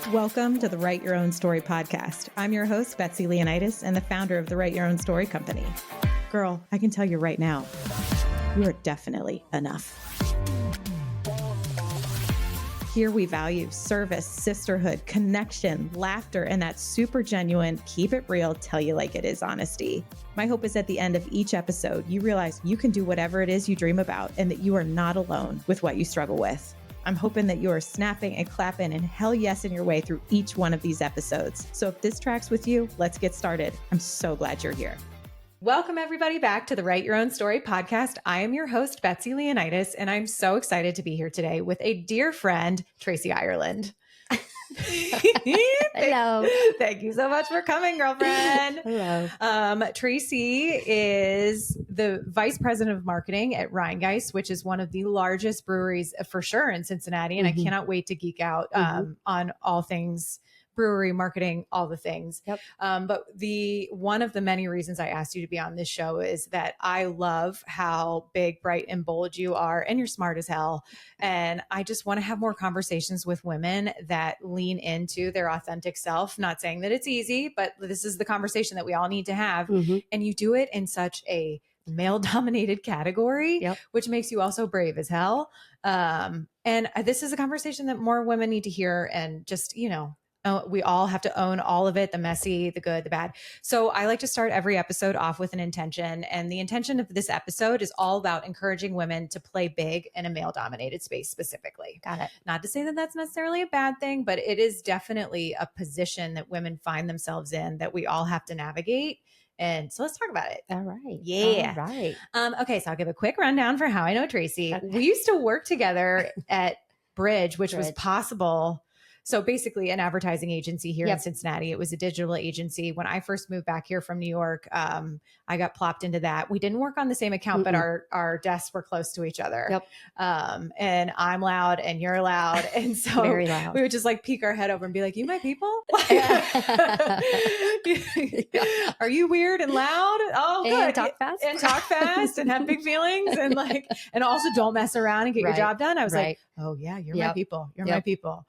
Welcome to the Write Your Own Story podcast. I'm your host, Betsy Leonidas, and the founder of the Write Your Own Story company. Girl, I can tell you right now, you are definitely enough. Here we value service, sisterhood, connection, laughter, and that super genuine, keep it real, tell you like it is honesty. My hope is at the end of each episode, you realize you can do whatever it is you dream about and that you are not alone with what you struggle with. I'm hoping that you are snapping and clapping and hell yes in your way through each one of these episodes. So if this tracks with you, let's get started. I'm so glad you're here. Welcome everybody back to the Write Your Own Story podcast. I am your host, Betsy Leonidas, and I'm so excited to be here today with a dear friend, Tracey Ireland. Hello. Thank you so much for coming, girlfriend. Hello. Tracy is the vice president of marketing at Rheingeist, which is one of the largest breweries for sure in Cincinnati. And I cannot wait to geek out on all things brewery marketing, all the things. Yep. But one of the many reasons I asked you to be on this show is that I love how big, bright, and bold you are, and you're smart as hell. And I just want to have more conversations with women that lean into their authentic self. Not saying that it's easy, but this is the conversation that we all need to have. And you do it in such a male-dominated category, which makes you also brave as hell. And this is a conversation that more women need to hear, and just, we all have to own all of it, the messy, the good, the bad. So I like to start every episode off with an intention. And the intention of this episode is all about encouraging women to play big in a male-dominated space specifically. Got it. Not to say that that's necessarily a bad thing, but it is definitely a position that women find themselves in that we all have to navigate. And so let's talk about it. All right. Yeah. All right. Okay. So I'll give a quick rundown for how I know Tracey. We used to work together at Bridge, which was possible. So basically an advertising agency here in Cincinnati. It was a digital agency. When I first moved back here from New York, I got plopped into that. We didn't work on the same account, but our desks were close to each other. And I'm loud and you're loud. And so Very loud. We would just like peek our head over and be like, you my people? Are you weird and loud? Oh, good. And talk fast. And talk fast and have big feelings and also don't mess around and get your job done. I was like, oh yeah, you're my people. You're my people.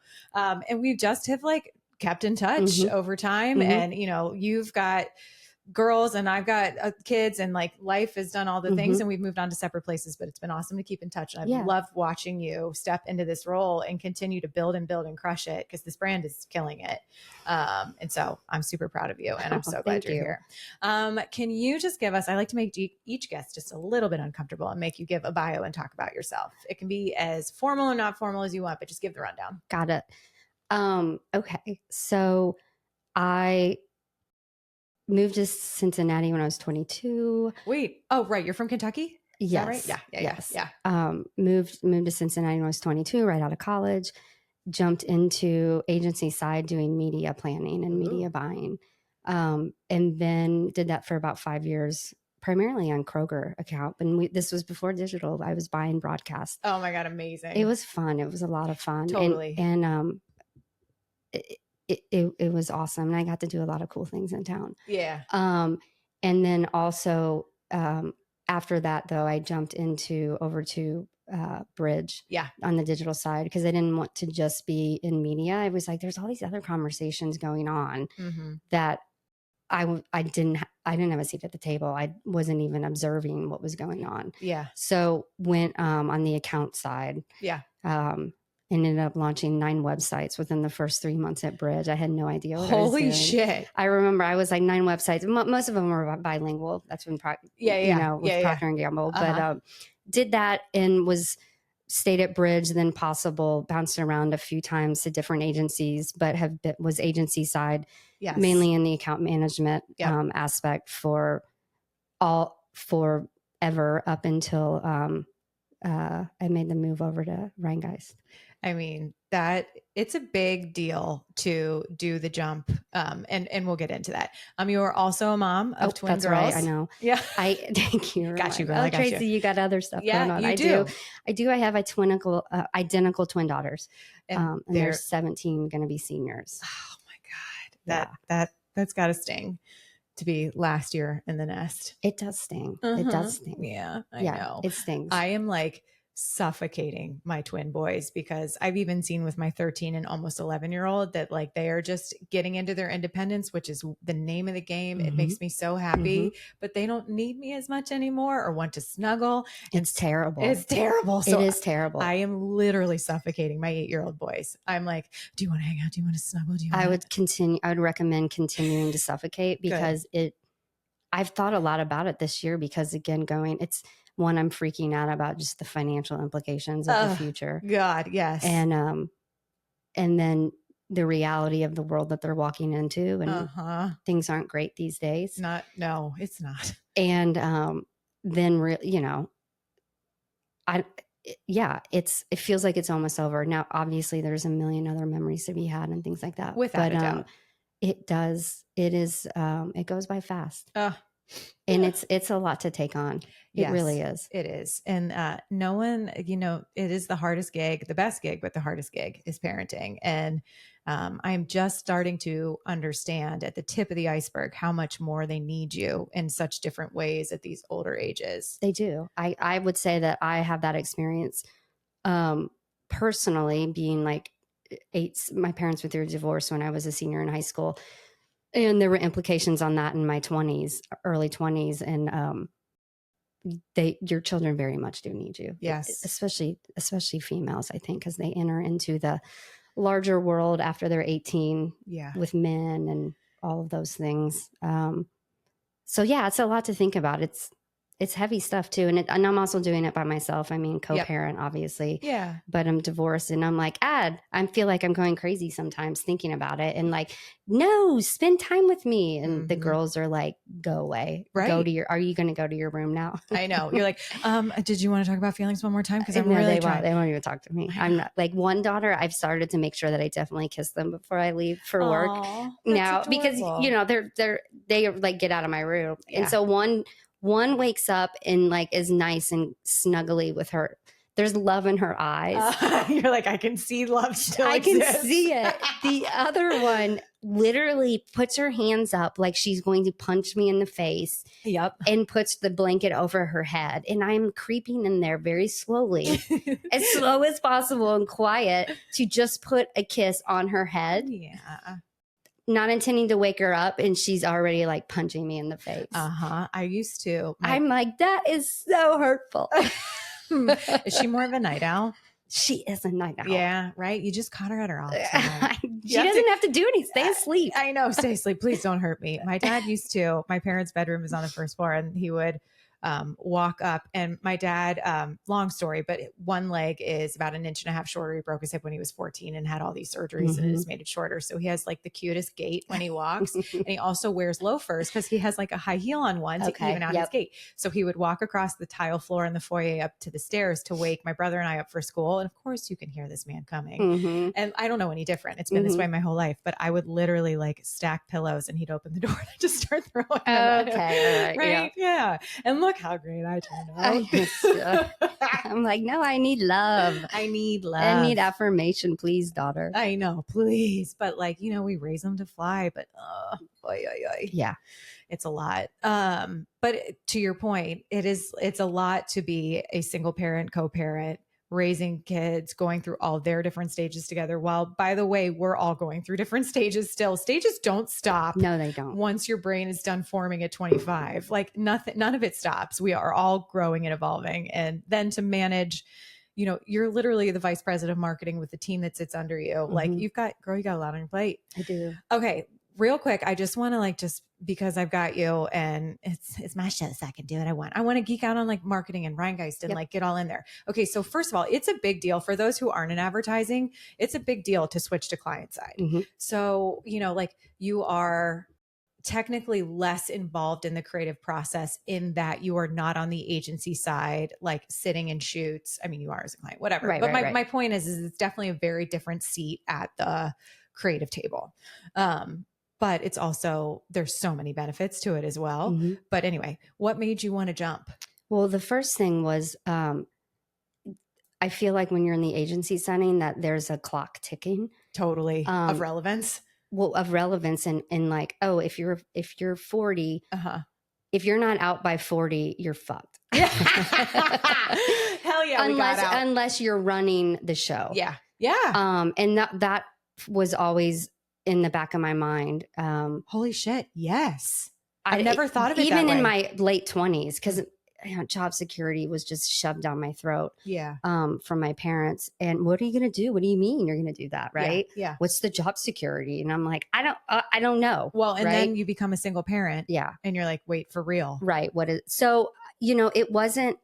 And we just have like kept in touch over time. And, you've got girls and I've got kids, and like life has done all the things, and we've moved on to separate places, but it's been awesome to keep in touch. And I've loved watching you step into this role and continue to build and crush it, because this brand is killing it. And so I'm super proud of you, and I'm so glad you're here. Can you just give us, I like to make each guest just a little bit uncomfortable and make you give a bio and talk about yourself. It can be as formal or not formal as you want, but just give the rundown. Got it. Okay. So I moved to Cincinnati when I was 22. Wait. Oh, right. You're from Kentucky? Is that right? Yeah. Moved to Cincinnati when I was 22, right out of college. Jumped into agency side doing media planning and media buying. And then did that for about 5 years, primarily on Kroger account. And this was before digital. I was buying broadcast. Oh my God. Amazing. It was fun. It was a lot of fun. Totally. And it was awesome. And I got to do a lot of cool things in town. Yeah. And then also, after that though, I jumped over to Bridge on the digital side, because I didn't want to just be in media. I was like, there's all these other conversations going on that I didn't have a seat at the table. I wasn't even observing what was going on. Yeah. So went on the account side. Yeah. Ended up launching 9 websites within the first 3 months at Bridge. I had no idea what I was doing. Holy shit. I remember I was like 9 websites. Most of them were bilingual. That's when, with Procter & Gamble. But did that and stayed at Bridge, then bounced around a few times to different agencies, but was agency side, mainly in the account management aspect forever up until I made the move over to Rheingeist. I mean, it's a big deal to do the jump. And we'll get into that. You are also a mom of twin girls. Right, I know. Yeah. Thank you. Got you, girl. I got Tracy, you got other stuff going on. I do. I have identical twin daughters. And they're 17, going to be seniors. Oh my God. That's got to sting to be last year in the nest. It does sting. It does sting. Yeah, I know. It stings. I am like suffocating my twin boys, because I've even seen with my 13 and almost 11-year-old that like they are just getting into their independence, which is the name of the game. It makes me so happy, but they don't need me as much anymore or want to snuggle. It's terrible. It's terrible. So it is terrible. I am literally suffocating my 8-year-old boys. I'm like, do you want to hang out? Do you want to snuggle? I would recommend continuing to suffocate, because I've thought a lot about it this year, because again, I'm freaking out about just the financial implications of the future. God, yes. And then the reality of the world that they're walking into, and things aren't great these days. No, it's not. And then, it feels like it's almost over. Now, obviously there's a million other memories to be had and things like that. Without a doubt. It does. It is. It goes by fast. And it's a lot to take on. It really is. It is. And no one, it is the hardest gig, the best gig, but the hardest gig is parenting. And I'm just starting to understand at the tip of the iceberg how much more they need you in such different ways at these older ages. They do. I would say that I have that experience personally, being like my parents were through a divorce when I was a senior in high school. And there were implications on that in my 20s, early 20s. And your children very much do need you. Yes. Especially females, I think, because they enter into the larger world after they're 18 with men and all of those things. So yeah, it's a lot to think about. It's heavy stuff too. And I'm also doing it by myself. I mean, co-parent, obviously. Yeah. But I'm divorced, and I'm like, I feel like I'm going crazy sometimes thinking about it, and like, no, spend time with me. And the girls are like, go away. Right. Are you going to go to your room now? I know. You're like, did you want to talk about feelings one more time? Because I'm really trying. They won't even talk to me. I'm not like one daughter. I've started to make sure that I definitely kiss them before I leave for work now, because they like get out of my room. And so one wakes up and like is nice and snuggly with her. There's love in her eyes. You're like, I can see love still I exists. can see it. The other one literally puts her hands up like she's going to punch me in the face. Yep. And puts the blanket over her head. And I'm creeping in there very slowly, as slow as possible and quiet, to just put a kiss on her head. Yeah. Not intending to wake her up, and she's already like punching me in the face. I used to. I'm like, that is so hurtful. Is she more of a night owl? She is a night owl. Yeah, right. You just caught her at her off. She doesn't have to do anything. Stay asleep. I know. Stay asleep. Please don't hurt me. My dad used to. My parents' bedroom is on the first floor, and he would walk up, and my dad, long story, but one leg is about 1.5 inches shorter. He broke his hip when he was 14 and had all these surgeries and it just made it shorter. So he has like the cutest gait when he walks. And he also wears loafers because he has like a high heel on one to even out his gait. So he would walk across the tile floor in the foyer up to the stairs to wake my brother and I up for school. And of course you can hear this man coming. And I don't know any different. It's been this way my whole life, but I would literally like stack pillows and he'd open the door and I'd just start throwing them at him. All right. Yeah. And look how great I turned out. I'm like, no, I need love. I need love. I need affirmation, please, daughter. I know, please. But like, we raise them to fly, but yeah, it's a lot. But to your point, it's a lot to be a single parent, co-parent, raising kids, going through all their different stages together. While, by the way, we're all going through different stages still. Stages don't stop. No, they don't. Once your brain is done forming at 25, like none of it stops. We are all growing and evolving. And then to manage, you're literally the vice president of marketing with the team that sits under you. Like you got a lot on your plate. I do. Okay. Real quick, I just want to just because I've got you and it's my show, so I can do what I want. I want to geek out on like marketing and Rheingeist and get all in there. Okay. So first of all, it's a big deal for those who aren't in advertising. It's a big deal to switch to client side. So, like you are technically less involved in the creative process in that you are not on the agency side, like sitting in shoots. I mean, you are as a client, whatever. Right, but right. My point is it's definitely a very different seat at the creative table. But it's also, there's so many benefits to it as well. But anyway, what made you want to jump? Well, the first thing was, I feel like when you're in the agency setting that there's a clock ticking. Totally. Of relevance. Well, of relevance and like, oh, if you're 40, if you're not out by 40, you're fucked. Hell unless you're running the show. Yeah. And that was always in the back of my mind. Holy shit. Yes. I've never thought of it even that way. in my late 20s, because job security was just shoved down my throat. Yeah. From my parents. And what are you going to do? What do you mean you're going to do that? Right. Yeah. What's the job security? And I'm like, I don't know. Well, and then you become a single parent. Yeah. And you're like, wait, for real. Right. So, it wasn't,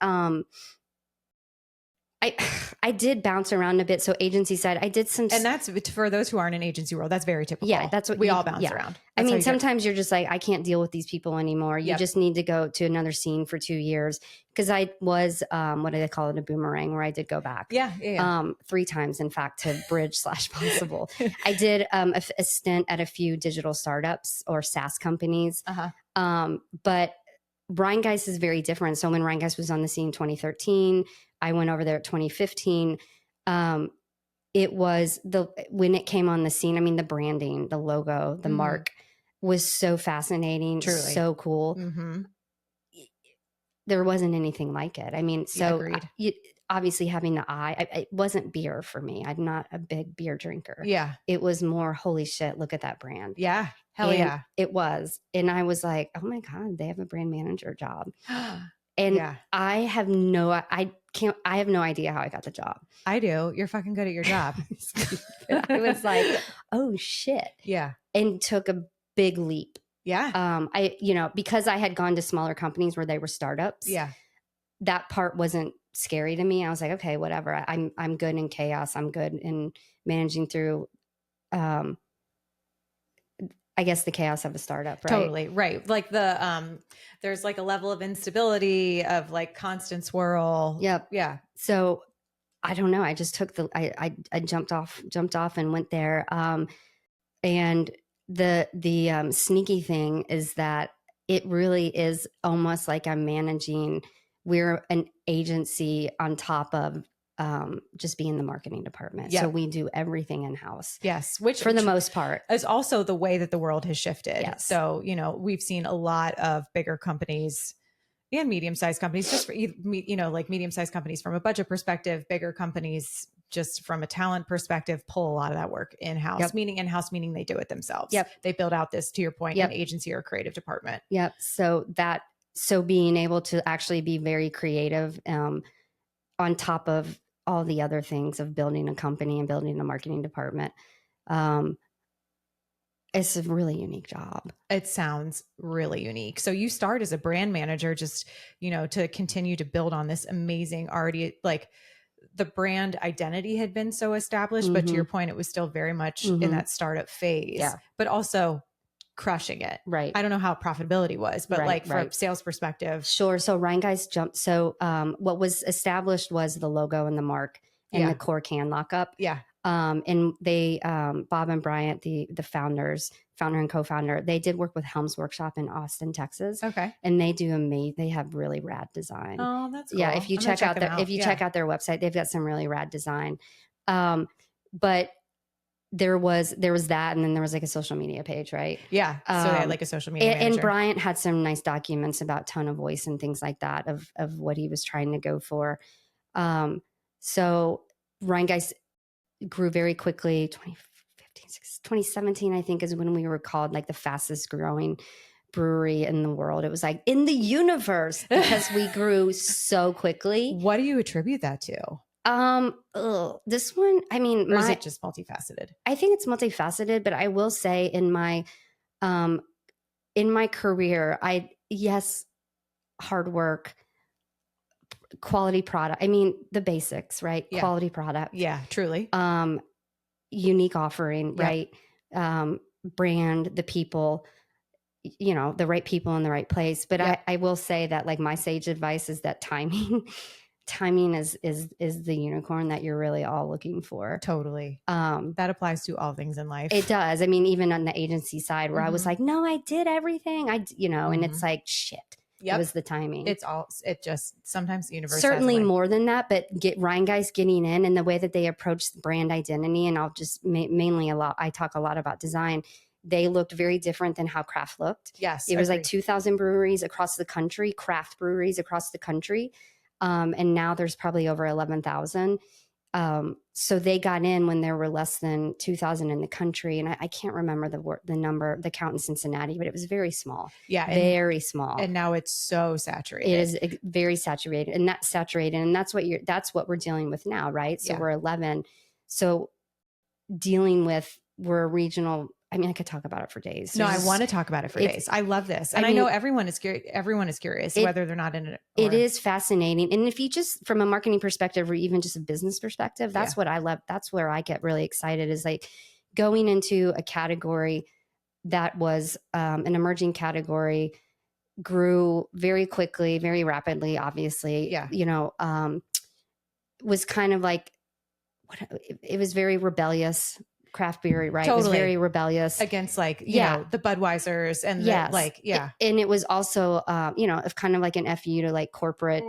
I did bounce around a bit. So agency side, I did some, and that's for those who aren't in agency world. That's very typical. Yeah, that's what we all bounce around. I mean, sometimes you're just like, I can't deal with these people anymore. You just need to go to another scene for 2 years. Because I was, what do they call it, a boomerang, where I did go back. Yeah. 3 times, in fact, to Bridge /Possible. I did a stint at a few digital startups or SaaS companies. But Rheingeist is very different. So when Rheingeist was on the scene in 2013, I went over there at 2015. It was when it came on the scene, I mean, the branding, the logo, the mark was so fascinating. Truly. So cool. Mm-hmm. There wasn't anything like it. I mean, so obviously having the eye, it wasn't beer for me. I'm not a big beer drinker. Yeah. It was more, holy shit, look at that brand. Yeah. Hell yeah. It was. And I was like, oh my God, they have a brand manager job. And I have no idea how I got the job. I do. You're fucking good at your job. I was like, oh shit. Yeah. And took a big leap. Yeah. Because I had gone to smaller companies where they were startups. Yeah. That part wasn't scary to me. I was like, okay, whatever. I'm good in chaos. I'm good in managing through, I guess, the chaos of a startup, right? Totally. Right. Like there's like a level of instability of like constant swirl. Yep. Yeah. So I don't know. I just took I jumped off and went there. And the sneaky thing is that it really is almost like I'm managing. We're an agency on top of just being the marketing department. Yep. So we do everything in-house. Yes. Which for the most part is also the way that the world has shifted. Yes. So, we've seen a lot of bigger companies and medium-sized companies, just for, like medium-sized companies from a budget perspective, bigger companies just from a talent perspective, pull a lot of that work in-house. Yep. Meaning in-house, meaning they do it themselves. Yep. They build out this, to your point, yep. an agency or a creative department. Yep. So being able to actually be very creative on top of all the other things of building a company and building a marketing department. It's a really unique job. It sounds really unique. So you start as a brand manager, just, to continue to build on this amazing already, like the brand identity had been so established, but to your point, it was still very much in that startup phase, but also crushing it. Right. I don't know how profitability was, but from sales perspective. Sure. So Rheingeist jumped. So what was established was the logo and the mark and the core can lockup. Yeah. And they, Bob and Bryant, the founders, founder and co-founder, they did work with Helms Workshop in Austin, Texas. Okay. And they have really rad design. Oh, that's cool. Yeah. If you check out their website, they've got some really rad design. But there was that, and then there was like a social media page, right? Yeah. So they had like a social media manager. And Bryant had some nice documents about tone of voice and things like that of what he was trying to go for. So Rheingeist grew very quickly. 2017, I think, is when we were called like the fastest growing brewery in the world. It was like in the universe because we grew so quickly. What do you attribute that to? This one, I mean, or is it just multifaceted? I think it's multifaceted, but I will say in my career, hard work, quality product. I mean, the basics, right? Yeah. Quality product. Yeah, truly. Unique offering, right? Brand, the people, the right people in the right place. But I will say that like my sage advice is that timing is the unicorn that you're really all looking for. Totally. That applies to all things in life. It does. I mean, even on the agency side where I was like, no, I did everything. And it's like, shit. Yep. It was the timing. It just sometimes the universe certainly more than that, but Rheingeist getting in and the way that they approach brand identity. And I'll just I talk a lot about design. They looked very different than how craft looked. Yes. It was like 2,000 breweries across the country, craft breweries across the country. And now there's probably over 11,000. So they got in when there were less than 2,000 in the country. And I can't remember the number, the count in Cincinnati, but it was very small. Yeah. Very small. And now it's so saturated. It is very saturated, and that's saturated. And that's what we're dealing with now. Right. So we're 11. So we're a regional. I mean, I could talk about it for days. No, I want to talk about it for days. I love this. And I know everyone is curious whether they're not in it. It is fascinating. And if you just, from a marketing perspective or even just a business perspective, that's what I love. That's where I get really excited, is like going into a category that was an emerging category, grew very quickly, very rapidly, obviously, was kind of like, it was very rebellious. Craft beer, right? Totally. It was very rebellious against like, you know, the Budweisers and and it was also, of kind of like an FU to like corporate,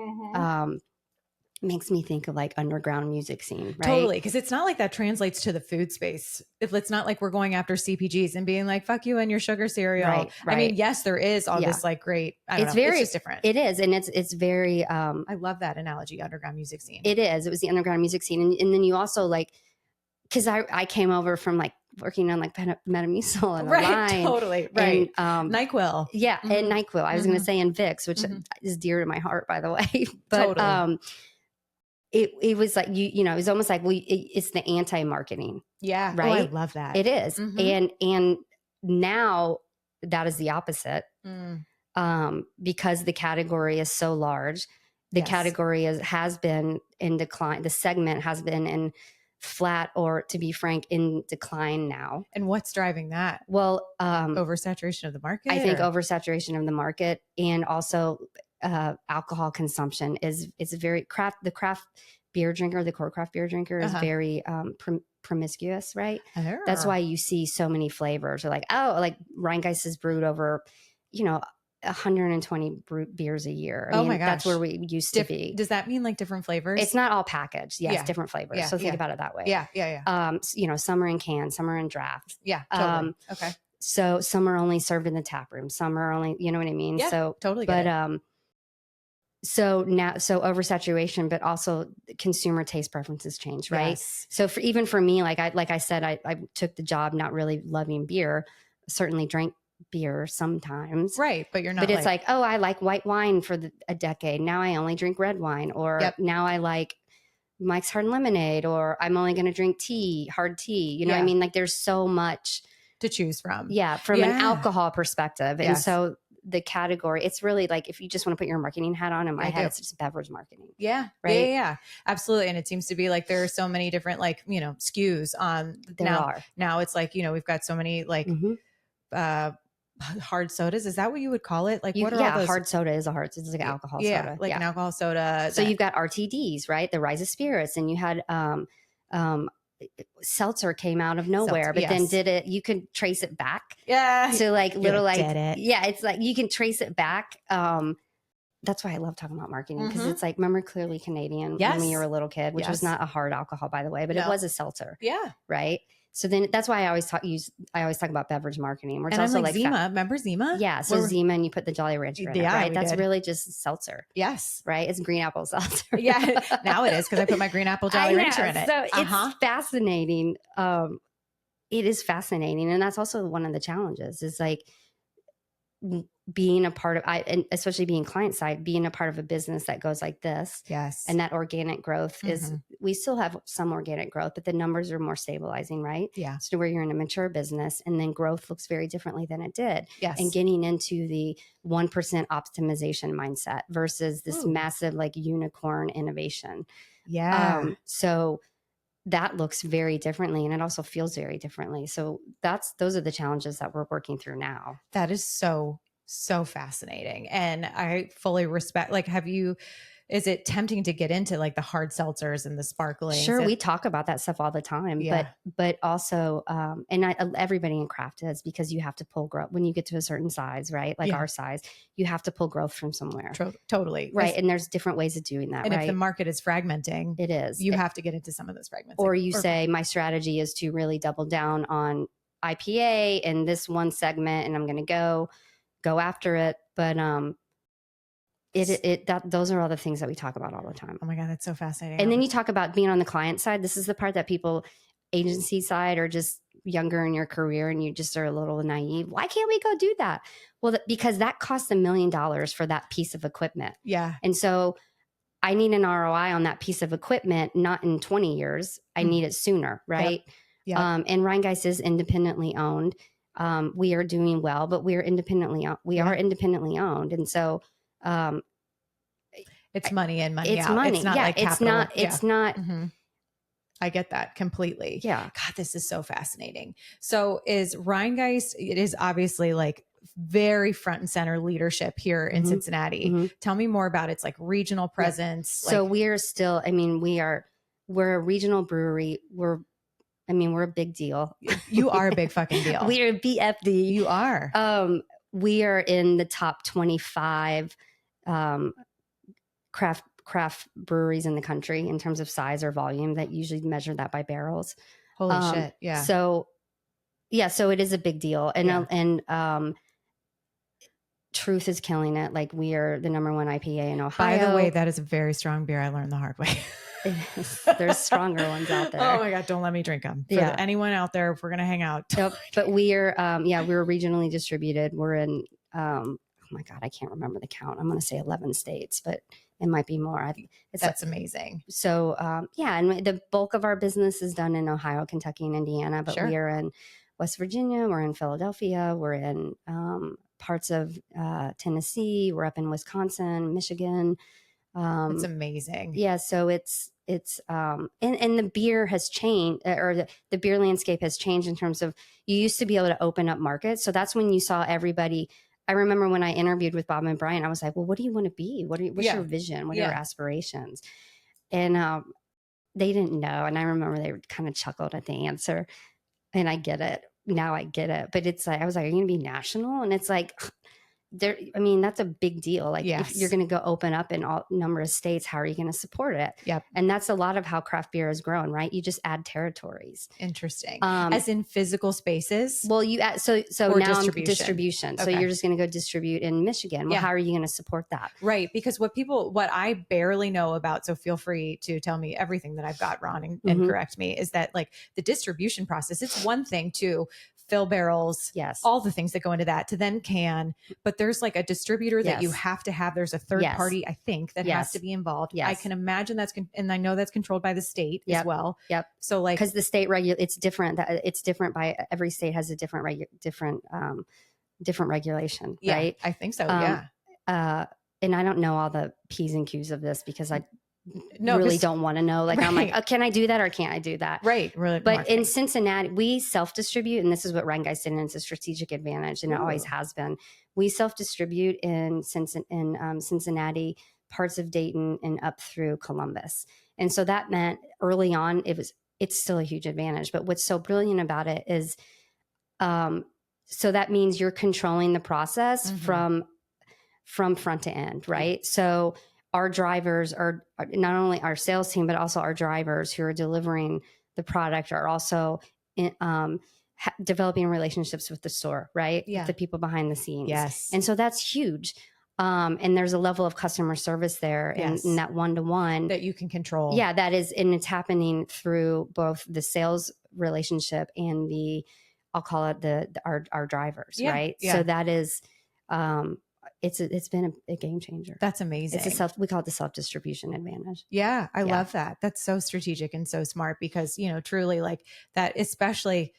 makes me think of like underground music scene, right? Totally. Because it's not like that translates to the food space. If it's not like we're going after CPGs and being like, fuck you and your sugar cereal. Right. I mean, yes, there is all this like great, it's just different. It is. And it's very, I love that analogy, underground music scene. It is. It was the underground music scene. And then you also like, because I came over from like working on like Metamucil and a line. Totally. Right. And, NyQuil. Yeah. And NyQuil. I was going to say, and Vicks, which is dear to my heart, by the way. But it was like, it was almost like it's the anti-marketing. Yeah. Right. Oh, I love that. It is. And now that is the opposite. Because the category is so large. The category has been in decline. The segment has been in flat, or to be frank, in decline now. And what's driving that? Well, oversaturation of the market. I think oversaturation of the market, and also alcohol consumption is very the craft beer drinker, the core craft beer drinker is very promiscuous, right? That's why you see so many flavors. Or like, like Rheingeist is brewed over, 120 beers a year. I mean, my gosh. That's where we used to be. Does that mean like different flavors? It's not all packaged. Yes, different flavors. Yeah, so think about it that way. Yeah. Some are in cans, some are in draft. Yeah, totally. Okay. So some are only served in the tap room. Some are only, you know what I mean? Yeah, so totally. But so oversaturation, but also consumer taste preferences change, right? Yes. So even for me, like I said, I took the job not really loving beer. Certainly drank beer sometimes, right? But you're not. But it's like, oh, I like white wine for a decade. Now I only drink red wine, or now I like Mike's Hard Lemonade, or I'm only going to drink hard tea. You know what I mean? Like there's so much to choose from. Yeah, from an alcohol perspective, and so the category, it's really like, if you just want to put your marketing hat on, in my head, it's just beverage marketing. Yeah. Right. Yeah. Absolutely. And it seems to be like, there are so many different, like, SKUs on now it's like, we've got so many like, hard sodas. Is that what you would call it? Like, what are all those? Hard soda is it's like alcohol soda. Like an alcohol soda. So you've got RTDs, right? The Rise of Spirits, and you had, seltzer came out of nowhere, but then you could trace it back. Yeah. So like little, like, it. It's like, you can trace it back. That's why I love talking about marketing, because it's like, remember Clearly Canadian when you were a little kid, which was not a hard alcohol, by the way, but it was a seltzer. Yeah. Right. So then that's why I always talk about beverage marketing. Where it's also like Zima. Remember Zima? Yeah. So Zima, and you put the Jolly Rancher in it, right? That's really just seltser. Yes. Right. It's green apple seltzer. Yeah. Now it is, because I put my green apple Jolly Rancher in it. So it's fascinating. It is fascinating. And that's also one of the challenges, is like being a part of, and especially being client side, being a part of a business that goes like this. Yes. And that organic growth is, we still have some organic growth, but the numbers are more stabilizing, right? Yeah. So where you're in a mature business, and then growth looks very differently than it did. Yes. And getting into the 1% optimization mindset versus this massive like unicorn innovation. Yeah. So that looks very differently, and it also feels very differently. So those are the challenges that we're working through now. That is so fascinating. And I fully respect, like, is it tempting to get into like the hard seltzers and the sparkling? Sure. We talk about that stuff all the time, but also, everybody in craft is, because you have to pull growth when you get to a certain size, right? Like our size, you have to pull growth from somewhere. Totally. Right. And there's different ways of doing that. And right? If the market is fragmenting, it is, you have to get into some of those fragments. Or you say, my strategy is to really double down on IPA in this one segment, and I'm going to go after it. But Those are all the things that we talk about all the time. Oh my God, that's so fascinating. And then you talk about being on the client side. This is the part that people, agency side, are just younger in your career and you just are a little naive. Why can't we go do that? Well, because that costs $1 million for that piece of equipment. Yeah. And so I need an ROI on that piece of equipment, not in 20 years. I need it sooner, right? Yep. And Rheingeist is independently owned. We are doing well, but we are independently owned. And so it's money in, money it's out. Money. It's not like capital. It's not. Mm-hmm. I get that completely. Yeah. God, this is so fascinating. So is Rheingeist, it is obviously like very front and center leadership here in Cincinnati. Mm-hmm. Tell me more about its like regional presence. Yeah. So we're still, we're a regional brewery. We're a big deal. You are a big fucking deal. We are BFD. You are. We are in the top 25 craft breweries in the country in terms of size or volume. That usually measure that by barrels. Holy shit. Yeah. So it is a big deal. And Truth is killing it. Like, we are the #1 IPA in Ohio. By the way, that is a very strong beer. I learned the hard way. There's stronger ones out there. Oh my God, don't let me drink them. For anyone out there, if we're going to hang out. Yep. But we're regionally distributed. We're in, oh my God, I can't remember the count. I'm going to say 11 states, but it might be more. That's amazing. So, and the bulk of our business is done in Ohio, Kentucky, and Indiana, but we are in West Virginia. We're in Philadelphia. We're in parts of Tennessee. We're up in Wisconsin, Michigan. It's amazing. Yeah. So it's and the beer has changed, or the beer landscape has changed in terms of, you used to be able to open up markets. So that's when you saw everybody. I remember when I interviewed with Bob and Brian, I was like, well, what do you want to be? What's your vision? What are your aspirations? And they didn't know. And I remember they kind of chuckled at the answer, and I get it. Now I get it. But it's like, I was like, are you going to be national? And it's like, that's a big deal. Like, if you're going to go open up in all number of states, how are you going to support it? Yep. And that's a lot of how craft beer has grown, right? You just add territories. Interesting. As in physical spaces? Well, you add, so now distribution. Okay. So you're just going to go distribute in Michigan. Well, how are you going to support that? Right. Because what I barely know about, so feel free to tell me everything that I've got wrong and correct me, is that like the distribution process, it's one thing to fill barrels, all the things that go into that, to then can, but there's like a distributor that you have to have. There's a third party, I think, that has to be involved. I can imagine and I know that's controlled by the state as well. Yep. So like, because the state it's different. It's different by every state has a different regulation, right? I think so. Yeah. And I don't know all the P's and Q's of this because I really don't want to know. Like, I'm like, oh, can I do that or can't I do that? Right. Really. But in Cincinnati, we self-distribute, and this is what Rheingeist did, and it's a strategic advantage, and it always has been. We self-distribute in Cincinnati, parts of Dayton, and up through Columbus. And so that meant early on, it's still a huge advantage. But what's so brilliant about it is, so that means you're controlling the process from front to end, right? So our drivers are not only our sales team, but also our drivers who are delivering the product are also developing relationships with the store, right? Yeah. With the people behind the scenes. Yes. And so that's huge. And there's a level of customer service there in that one-to-one that you can control. Yeah, that is, and it's happening through both the sales relationship and I'll call it our drivers, right? Yeah. So that is, it's been a game changer. That's amazing. We call it the self-distribution advantage. Yeah. I love that. That's so strategic and so smart because, truly like that, especially,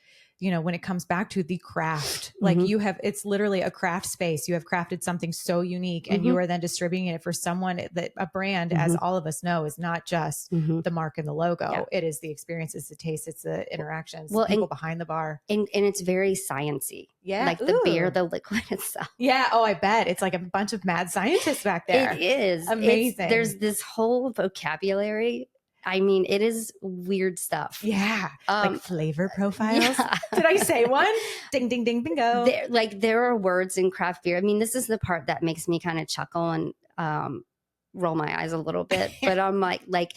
when it comes back to the craft, like it's literally a craft space. You have crafted something so unique and you are then distributing it for someone that a brand, as all of us know, is not just the mark and the logo. Yeah. It is the experience, it's the taste, it's the interactions, the people behind the bar. And it's very sciencey. Yeah. Like the beer, the liquid itself. Yeah. Oh, I bet. It's like a bunch of mad scientists back there. It is. Amazing. There's this whole vocabulary. I mean, it is weird stuff. Yeah. Like flavor profiles. Yeah. Did I say one? Ding, ding, ding, bingo. There are words in craft beer. I mean, this is the part that makes me kind of chuckle and roll my eyes a little bit. But I'm like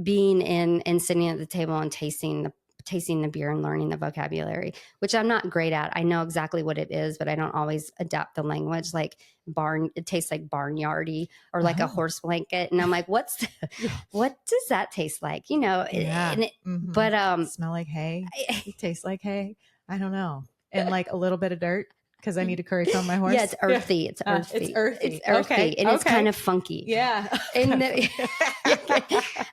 being in and sitting at the table and tasting tasting the beer and learning the vocabulary, which I'm not great at. I know exactly what it is, but I don't always adapt the language. Like it tastes like barnyardy or like a horse blanket. And I'm like, what does that taste like? You know, but smell like hay. It tastes like hay. I don't know. And like a little bit of dirt. Because I need to curry comb my horse. Yeah, it's earthy. It's earthy. It's earthy. It's earthy. Okay. And it's kind of funky. Yeah. And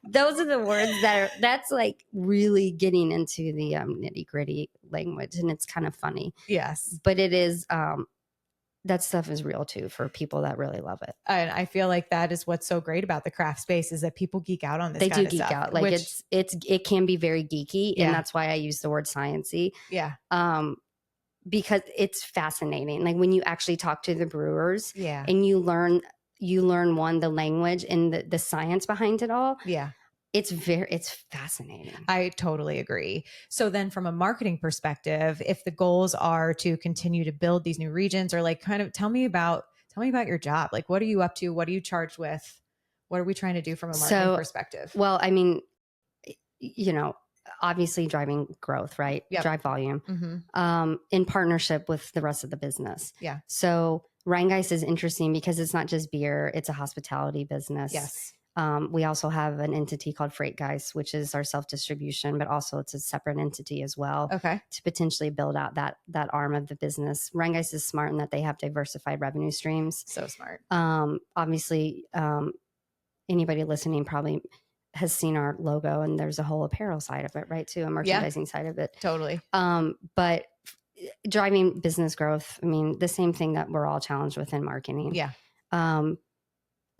those are the words that's like really getting into the nitty gritty language. And it's kind of funny. Yes. But it is, that stuff is real too for people that really love it. And I feel like that is what's so great about the craft space is that people geek out on this. They kind do of geek stuff, out. Like it can be very geeky. And that's why I use the word sciencey. Yeah. Because it's fascinating. Like when you actually talk to the brewers and you learn the language and the science behind it all. Yeah. It's fascinating. I totally agree. So then from a marketing perspective, if the goals are to continue to build these new regions or like kind of tell me about your job. Like what are you up to? What are you charged with? What are we trying to do from a marketing perspective? Well, I mean, you know, obviously driving growth, right? Yep. Drive volume, in partnership with the rest of the business. Yeah. So Rheingeist is interesting because it's not just beer, it's a hospitality business. Yes. We also have an entity called Freightgeist, which is our self-distribution, but also it's a separate entity as well. Okay. To potentially build out that arm of the business. Rheingeist is smart in that they have diversified revenue streams. So smart. Obviously, anybody listening probably has seen our logo and there's a whole apparel side of it, right? Too, a merchandising side of it. Totally. But driving business growth, I mean, the same thing that we're all challenged with in marketing. Yeah.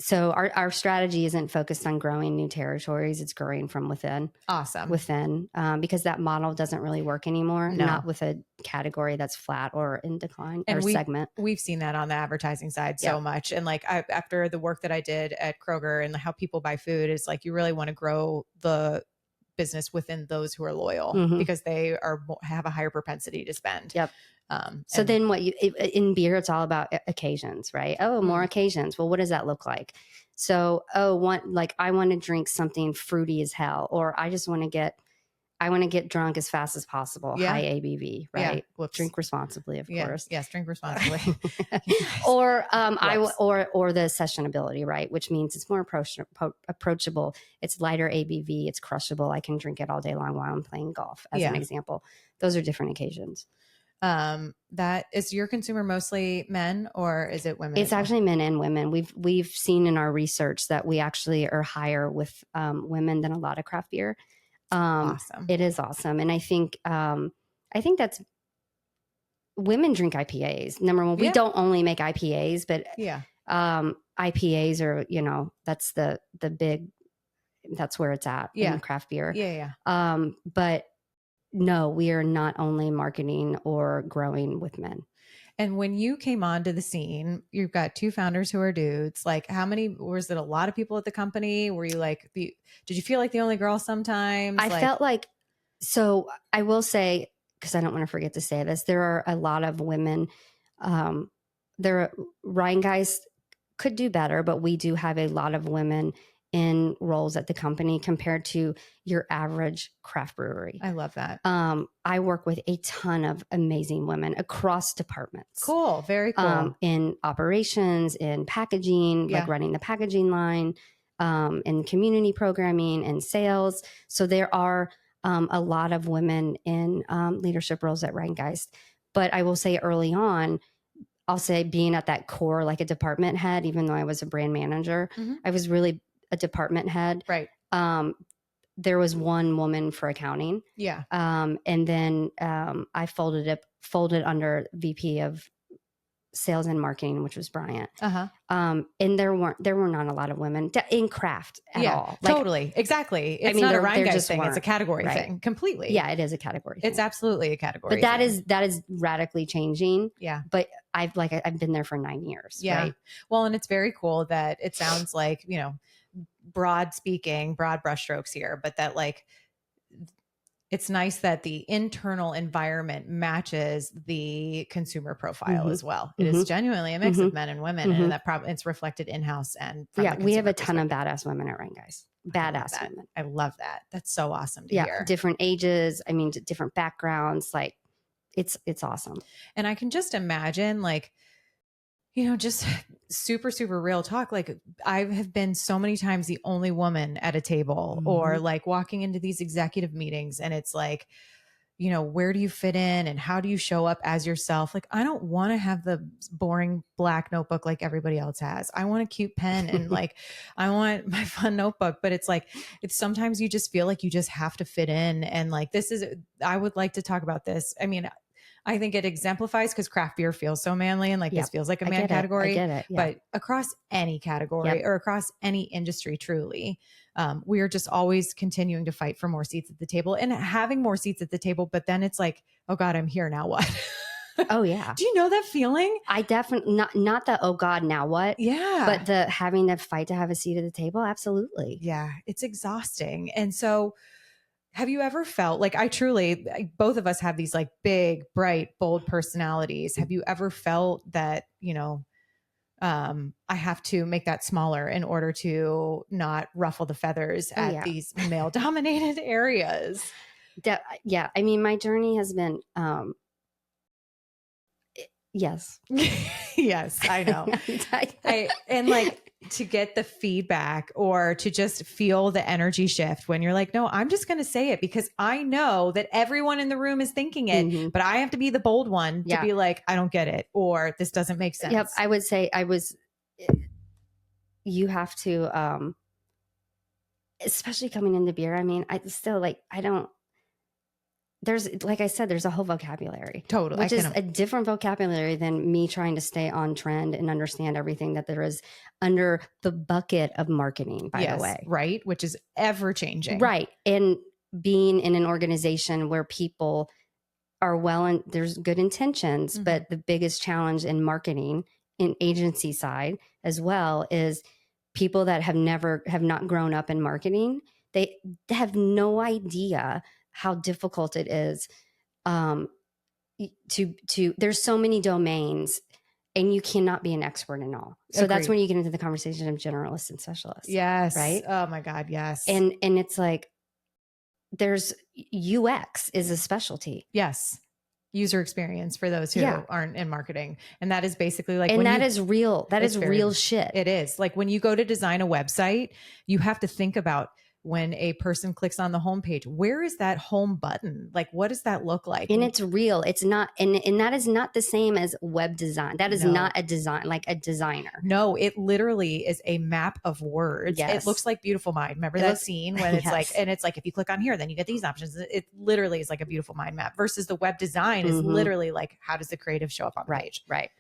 So our strategy isn't focused on growing new territories. It's growing from within. Awesome. Within, because that model doesn't really work anymore. No. Not with a category that's flat or in decline or segment. We've seen that on the advertising side so much. And like after the work that I did at Kroger and how people buy food is like, you really want to grow the business within those who are loyal because they have a higher propensity to spend. Yep. So then in beer, it's all about occasions, right? Oh, more occasions. Well, what does that look like? So, I want to drink something fruity as hell, or I want to get drunk as fast as possible. Yeah. High ABV, right? Yeah. Drink responsibly, of course. Yes. Drink responsibly. or the sessionability, right? Which means it's more approachable. It's lighter ABV. It's crushable. I can drink it all day long while I'm playing golf as an example. Those are different occasions. That is your consumer mostly men or is it women? It's actually men and women. We've seen in our research that we actually are higher with women than a lot of craft beer. Awesome. It is awesome. And I think that's women drink IPAs. Number one, we don't only make IPAs, but IPAs are, that's the big, that's where it's at in craft beer. Yeah. But no, we are not only marketing or growing with men. And when you came onto the scene, you've got two founders who are dudes. Like was it a lot of people at the company? Were you like, did you feel like the only girl sometimes? I felt like, so I will say, because I don't want to forget to say this, there are a lot of women, Rheingeist could do better, but we do have a lot of women in roles at the company compared to your average craft brewery. I love that. I work with a ton of amazing women across departments. Cool. Very cool. In operations, in packaging, like running the packaging line, in community programming and sales. So there are a lot of women in leadership roles at Rheingeist. But I will say early on, I'll say being at that core, like a department head, even though I was a brand manager, I was really a department head. Right. There was one woman for accounting. Yeah. And then I folded under VP of sales and marketing, which was Bryant. And there were not a lot of women in craft at all. Like, totally. Exactly. It's not a Rheingeist thing. It's a category thing. Completely. Yeah, it is a category thing. It's absolutely a category But that is radically changing. Yeah. But I've been there for 9 years. Yeah. Right? Well, and it's very cool that it sounds like, broad brushstrokes here, but that like It's nice that the internal environment matches the consumer profile as well. It is genuinely a mix of men and women, and that it's reflected in-house and from the we have a consumer ton of badass women at Rheingeist. Badass women. I love that. That's so awesome to hear. Different ages. I mean, different backgrounds. Like it's awesome. And I can just imagine, like, you know, just super, super real talk. Like, I have been so many times the only woman at a table, or like walking into these executive meetings, and it's like, you know, where do you fit in and how do you show up as yourself? Like, I don't want to have the boring black notebook like everybody else has. I want a cute pen and like, I want my fun notebook, but it's like, it's sometimes you just feel like you just have to fit in. And like, I would like to talk about this. I mean, I think it exemplifies because craft beer feels so manly and like this feels like a man category. I get it. But across any category or across any industry, truly, we are just always continuing to fight for more seats at the table and having more seats at the table. But then it's like, oh God, I'm here. Now what? Oh yeah. Do you know that feeling? I definitely not the, oh God, now what? Yeah. But the having to fight to have a seat at the table. Absolutely. Yeah. It's exhausting. And so have you ever felt like both of us have these like big, bright, bold personalities. Have you ever felt that, you know, I have to make that smaller in order to not ruffle the feathers at these male dominated areas? Yeah. I mean, my journey has been, yes. Yes, I know. And like to get the feedback or to just feel the energy shift when you're like, no, I'm just going to say it because I know that everyone in the room is thinking it, but I have to be the bold one to be like, I don't get it, or this doesn't make sense. Yep. I would say you have to, especially coming into beer. I mean, there's, like I said, there's a whole vocabulary. Totally. Which is a different vocabulary than me trying to stay on trend and understand everything that there is under the bucket of marketing, by the way. Right. Which is ever changing. Right. And being in an organization where people are and there's good intentions, but the biggest challenge in marketing in agency side as well is people that have not grown up in marketing. They have no idea how difficult it is to there's so many domains and you cannot be an expert in all. So that's when you get into the conversation of generalists and specialists. Yes. Right. Oh my God. Yes. And it's like, there's UX is a specialty. Yes. User experience for those who aren't in marketing. And that is basically like, and that is real. That is real shit. It is like when you go to design a website, you have to think about when a person clicks on the homepage, where is that home button? Like, what does that look like? And it's real. It's not, and that is not the same as web design. That is not a design, like a designer. No, it literally is a map of words. Yes. It looks like Beautiful Mind. Remember that scene when it's like, and it's like, if you click on here, then you get these options. It literally is like a Beautiful Mind map versus the web design is literally like, how does the creative show up on the page? Right.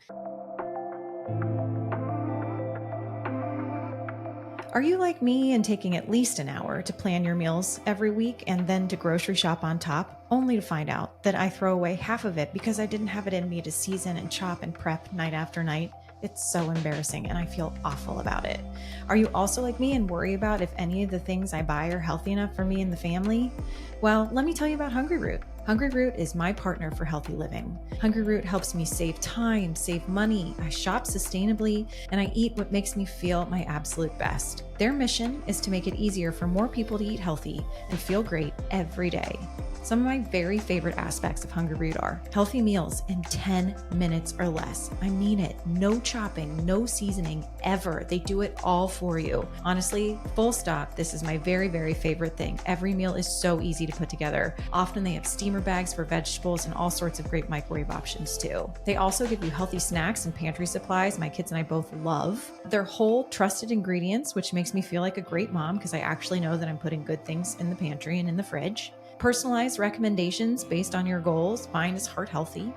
Are you like me and taking at least an hour to plan your meals every week and then to grocery shop on top, only to find out that I throw away half of it because I didn't have it in me to season and chop and prep night after night? It's so embarrassing and I feel awful about it. Are you also like me and worry about if any of the things I buy are healthy enough for me and the family? Well, let me tell you about Hungry Root. Hungry Root is my partner for healthy living. Hungry Root helps me save time, save money. I shop sustainably, and I eat what makes me feel my absolute best. Their mission is to make it easier for more people to eat healthy and feel great every day. Some of my very favorite aspects of Hungry Root are healthy meals in 10 minutes or less. I mean it. No chopping, no seasoning, ever. They do it all for you. Honestly, full stop. This is my very, very favorite thing. Every meal is so easy to put together. Often they have steamer bags for vegetables and all sorts of great microwave options too. They also give you healthy snacks and pantry supplies my kids and I both love. They're whole, trusted ingredients, which makes me feel like a great mom because I actually know that I'm putting good things in the pantry and in the fridge. Personalized recommendations based on your goals. Mine is heart healthy,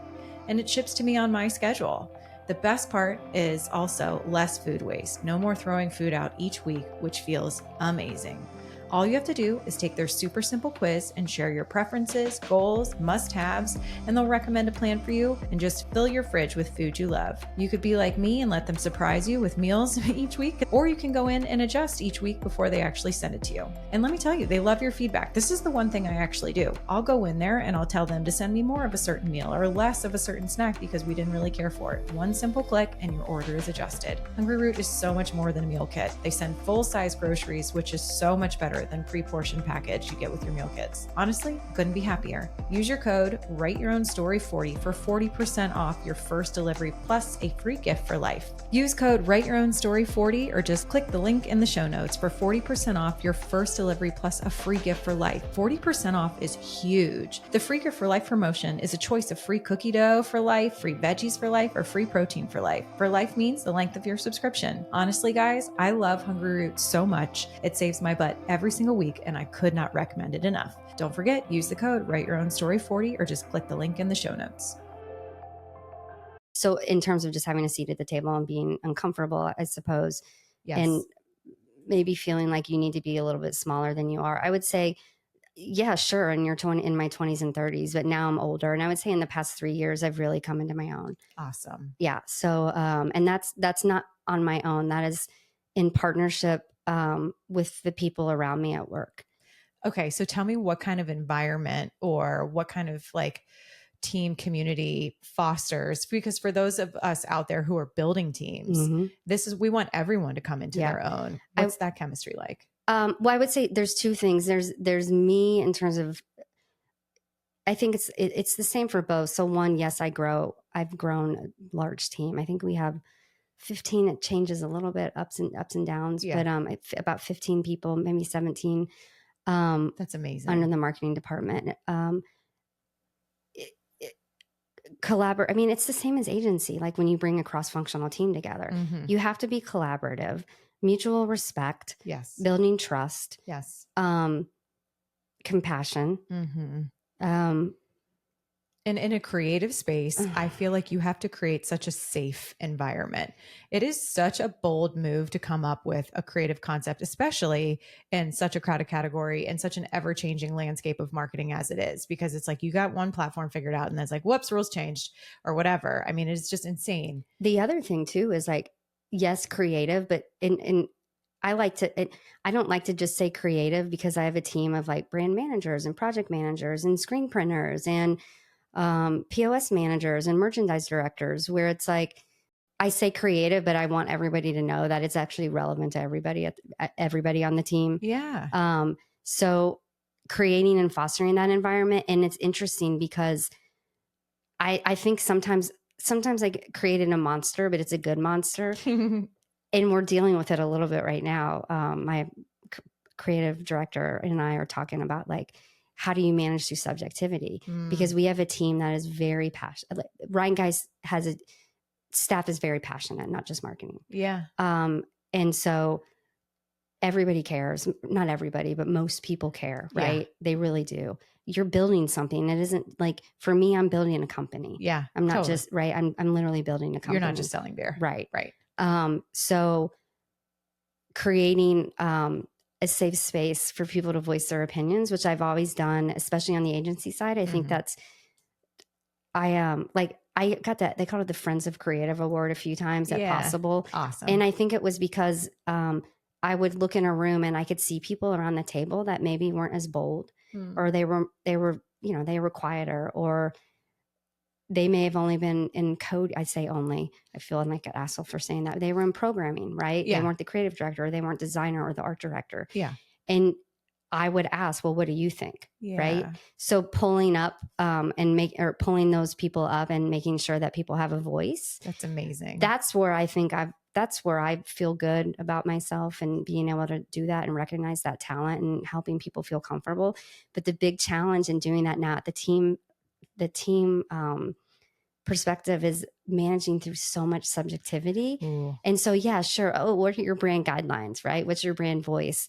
and it ships to me on my schedule. The best part is also less food waste. No more throwing food out each week, which feels amazing. All you have to do is take their super simple quiz and share your preferences, goals, must-haves, and they'll recommend a plan for you and just fill your fridge with food you love. You could be like me and let them surprise you with meals each week, or you can go in and adjust each week before they actually send it to you. And let me tell you, they love your feedback. This is the one thing I actually do. I'll go in there and I'll tell them to send me more of a certain meal or less of a certain snack because we didn't really care for it. One simple click and your order is adjusted. Hungry Root is so much more than a meal kit. They send full-size groceries, which is so much better than pre-portioned package you get with your meal kits. Honestly, couldn't be happier. Use your code WriteYourOwnStory40 for 40% off your first delivery plus a free gift for life. Use code WriteYourOwnStory40 or just click the link in the show notes for 40% off your first delivery plus a free gift for life. 40% off is huge. The free gift for life promotion is a choice of free cookie dough for life, free veggies for life, or free protein for life. For life means the length of your subscription. Honestly, guys, I love Hungry Root so much. It saves my butt every single week, and I could not recommend it enough. Don't forget, use the code WriteYourOwnStory40 or just click the link in the show notes. So in terms of just having a seat at the table and being uncomfortable, I suppose, yes, and maybe feeling like you need to be a little bit smaller than you are, I would say, yeah, sure. And you're in my 20s and 30s, but now I'm older. And I would say in the past 3 years, I've really come into my own. Awesome. Yeah. So, and that's not on my own. That is in partnership with the people around me at work. Okay. So tell me what kind of environment or what kind of like team community fosters, because for those of us out there who are building teams, we want everyone to come into their own. What's that chemistry like? Well, I would say there's two things. There's me in terms of, I think it's the same for both. So one, yes, I've grown a large team. I think we have 15. It changes a little bit, ups and downs, but about 15 people, maybe 17. That's amazing. Under the marketing department. Collaborate. I mean, it's the same as agency. Like when you bring a cross-functional team together, you have to be collaborative, mutual respect, yes, building trust, yes, compassion. And in a creative space, I feel like you have to create such a safe environment. It is such a bold move to come up with a creative concept, especially in such a crowded category and such an ever-changing landscape of marketing as it is, because it's like you got one platform figured out and then it's like, whoops, rules changed or whatever. I mean, it's just insane. The other thing too is like, yes, creative, but I don't like to just say creative because I have a team of like brand managers and project managers and screen printers and POS managers and merchandise directors, where it's like, I say creative, but I want everybody to know that it's actually relevant to everybody everybody on the team. Yeah. So creating and fostering that environment. And it's interesting because I think sometimes I created a monster, but it's a good monster. And we're dealing with it a little bit right now. My creative director and I are talking about like, how do you manage through subjectivity? Because we have a team that is very passionate. Rheingeist has a staff is very passionate, not just marketing. Yeah. And so everybody cares. Not everybody, but most people care, right? Yeah. They really do. You're building something. It isn't like, for me, I'm building a company. Yeah. I'm not just, right. I'm literally building a company. You're not just selling beer. Right. Right. So creating, a safe space for people to voice their opinions, which I've always done, especially on the agency side. I think that's, I got that, they called it the Friends of Creative Award a few times at Possible. Awesome. And I think it was because, I would look in a room and I could see people around the table that maybe weren't as bold or they were, they were quieter, or they may have only been in code. I say only, I feel like an asshole for saying that. They were in programming, right? Yeah. They weren't the creative director, or they weren't designer or the art director. Yeah. And I would ask, well, what do you think? Yeah. Right. So pulling up pulling those people up and making sure that people have a voice. That's amazing. That's where I think that's where I feel good about myself and being able to do that and recognize that talent and helping people feel comfortable. But the big challenge in doing that now at the team perspective is managing through so much subjectivity. Ooh. And so, yeah, sure. Oh, what are your brand guidelines, right? What's your brand voice?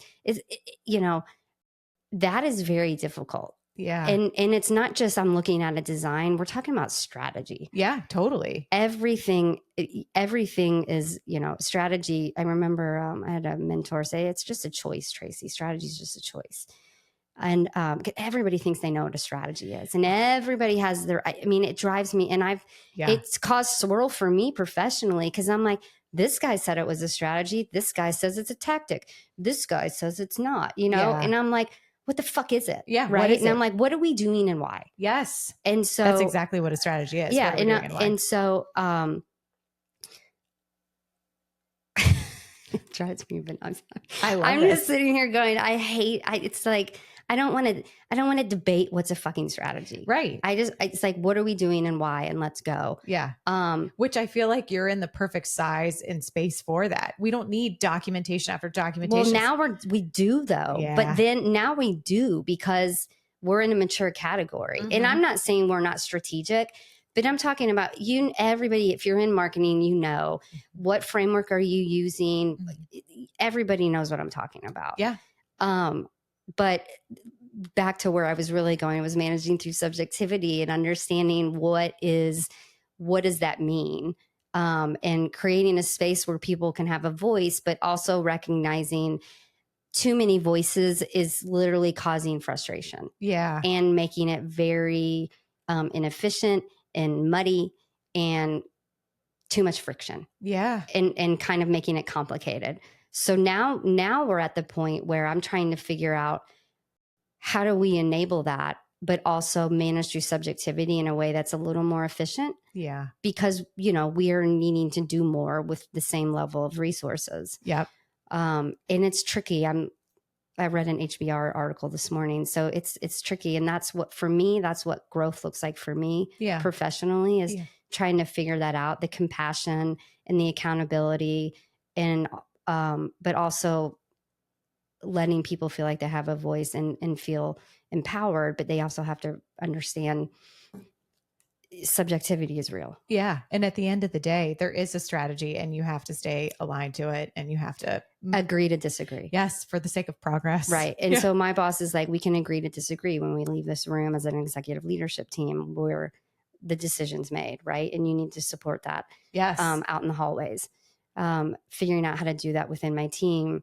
That is very difficult. Yeah. And it's not just I'm looking at a design. We're talking about strategy. Yeah, totally. Everything is, strategy. I remember I had a mentor say, it's just a choice, Tracey. Strategy is just a choice. And everybody thinks they know what a strategy is, and everybody has it drives me. And it's caused swirl for me professionally, because I'm like, this guy said it was a strategy. This guy says it's a tactic. This guy says it's not, and I'm like, what the fuck is it? Yeah. Right. And I'm like, what are we doing and why? Yes. And so that's exactly what a strategy is. Yeah. What are we doing and why? And so, it drives me bananas. I'm just sitting here going, it's like, I don't want to debate what's a fucking strategy. Right. It's like, what are we doing and why? And let's go. Yeah. Which I feel like you're in the perfect size and space for that. We don't need documentation after documentation. Well, now we do though. Yeah. But then now we do, because we're in a mature category. Mm-hmm. And I'm not saying we're not strategic, but I'm talking about everybody, if you're in marketing, what framework are you using? Mm-hmm. Everybody knows what I'm talking about. Yeah. But back to where I was really going, was managing through subjectivity and understanding what does that mean? And creating a space where people can have a voice, but also recognizing too many voices is literally causing frustration. Yeah. And making it very inefficient and muddy and too much friction. Yeah. And kind of making it complicated. So now we're at the point where I'm trying to figure out, how do we enable that, but also manage through subjectivity in a way that's a little more efficient? Yeah. Because, we are needing to do more with the same level of resources. Yep. And it's tricky. I read an HBR article this morning. So it's tricky. And that's what growth looks like for me professionally, is trying to figure that out, the compassion and the accountability, and, but also letting people feel like they have a voice and feel empowered, but they also have to understand subjectivity is real. Yeah. And at the end of the day, there is a strategy, and you have to stay aligned to it, and you have to agree to disagree. Yes. For the sake of progress. Right. And so my boss is like, we can agree to disagree when we leave this room as an executive leadership team where the decision's made. Right. And you need to support that. Yes. Out in the hallways, figuring out how to do that within my team.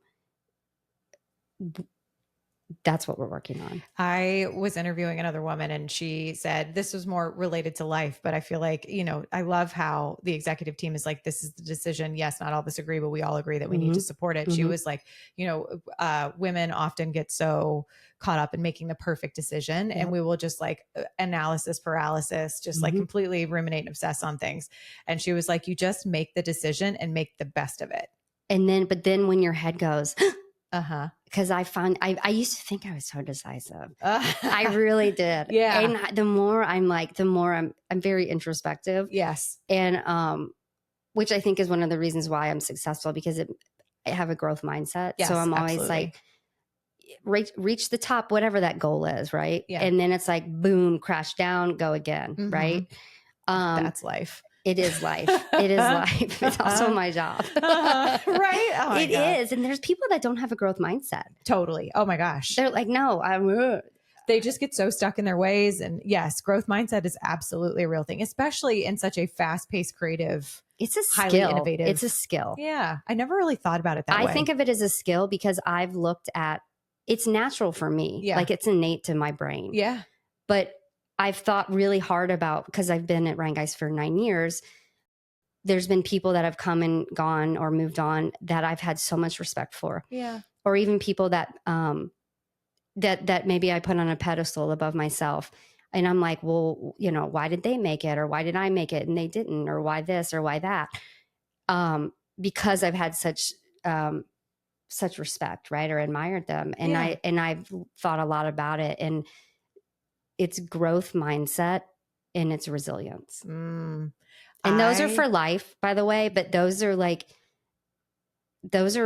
That's what we're working on. I was interviewing another woman, and she said this was more related to life, but I feel like, I love how the executive team is like, this is the decision. Yes, not all of us agree, but we all agree that we need to support it. Mm-hmm. She was like, women often get so caught up in making the perfect decision, and we will just like analysis paralysis, just like completely ruminate and obsess on things. And she was like, you just make the decision and make the best of it. But then when your head goes, because I found I used to think I was so decisive. I really did. Yeah. And the more I'm very introspective. Yes. And which I think is one of the reasons why I'm successful, because I have a growth mindset. Yes, so I'm always like, reach the top, whatever that goal is, right? Yeah. And then it's like, boom, crash down, go again, right? That's life. It is life. It is life. It's also my job. Right? Oh it is. And there's people that don't have a growth mindset. Totally. Oh my gosh. They're like, no, they just get so stuck in their ways. And yes, growth mindset is absolutely a real thing, especially in such a fast-paced, creative, it's a highly skill. Innovative. It's a skill. Yeah. I never really thought about it that way. I think of it as a skill because I've looked at, it's natural for me. Yeah. Like it's innate to my brain. Yeah. But I've thought really hard about, because I've been at Rheingeist for 9 years. There's been people that have come and gone or moved on that I've had so much respect for. Yeah. Or even people that that maybe I put on a pedestal above myself. And I'm like, well, why did they make it? Or why did I make it and they didn't? Or why this or why that? Because I've had such respect, right? Or admired them. And I've thought a lot about it. And it's growth mindset and it's resilience. And those are for life, by the way, but those are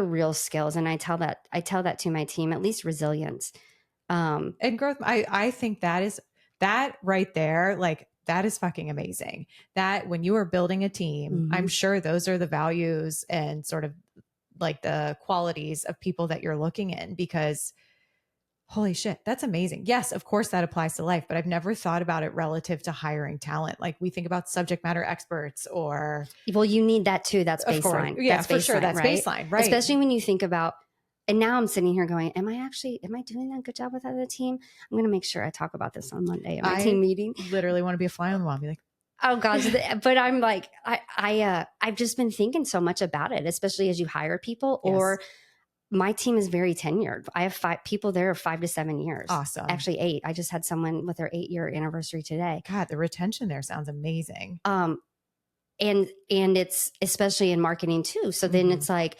real skills. And I tell that to my team, at least resilience. And growth. I think that right there, like that is fucking amazing. That when you are building a team, I'm sure those are the values and sort of like the qualities of people that you're looking in, because Holy shit. That's amazing. Yes, of course that applies to life, but I've never thought about it relative to hiring talent. Like we think about subject matter experts or. Well, you need that too. That's Of course. baseline. Yeah, That's for baseline, sure. That's right? baseline, right? Especially when you think about, and now I'm sitting here going, am I doing a good job with the team? I'm going to make sure I talk about this on Monday at my team meeting. Literally want to be a fly on the wall. Be like, oh gosh. But I'm like, I've just been thinking so much about it, especially as you hire people or my team is very tenured. I have 5 people there 5 to 7 years. Awesome. Actually 8. I just had someone with their 8-year anniversary today. God, the retention there sounds amazing. And it's especially in marketing too. So then it's like,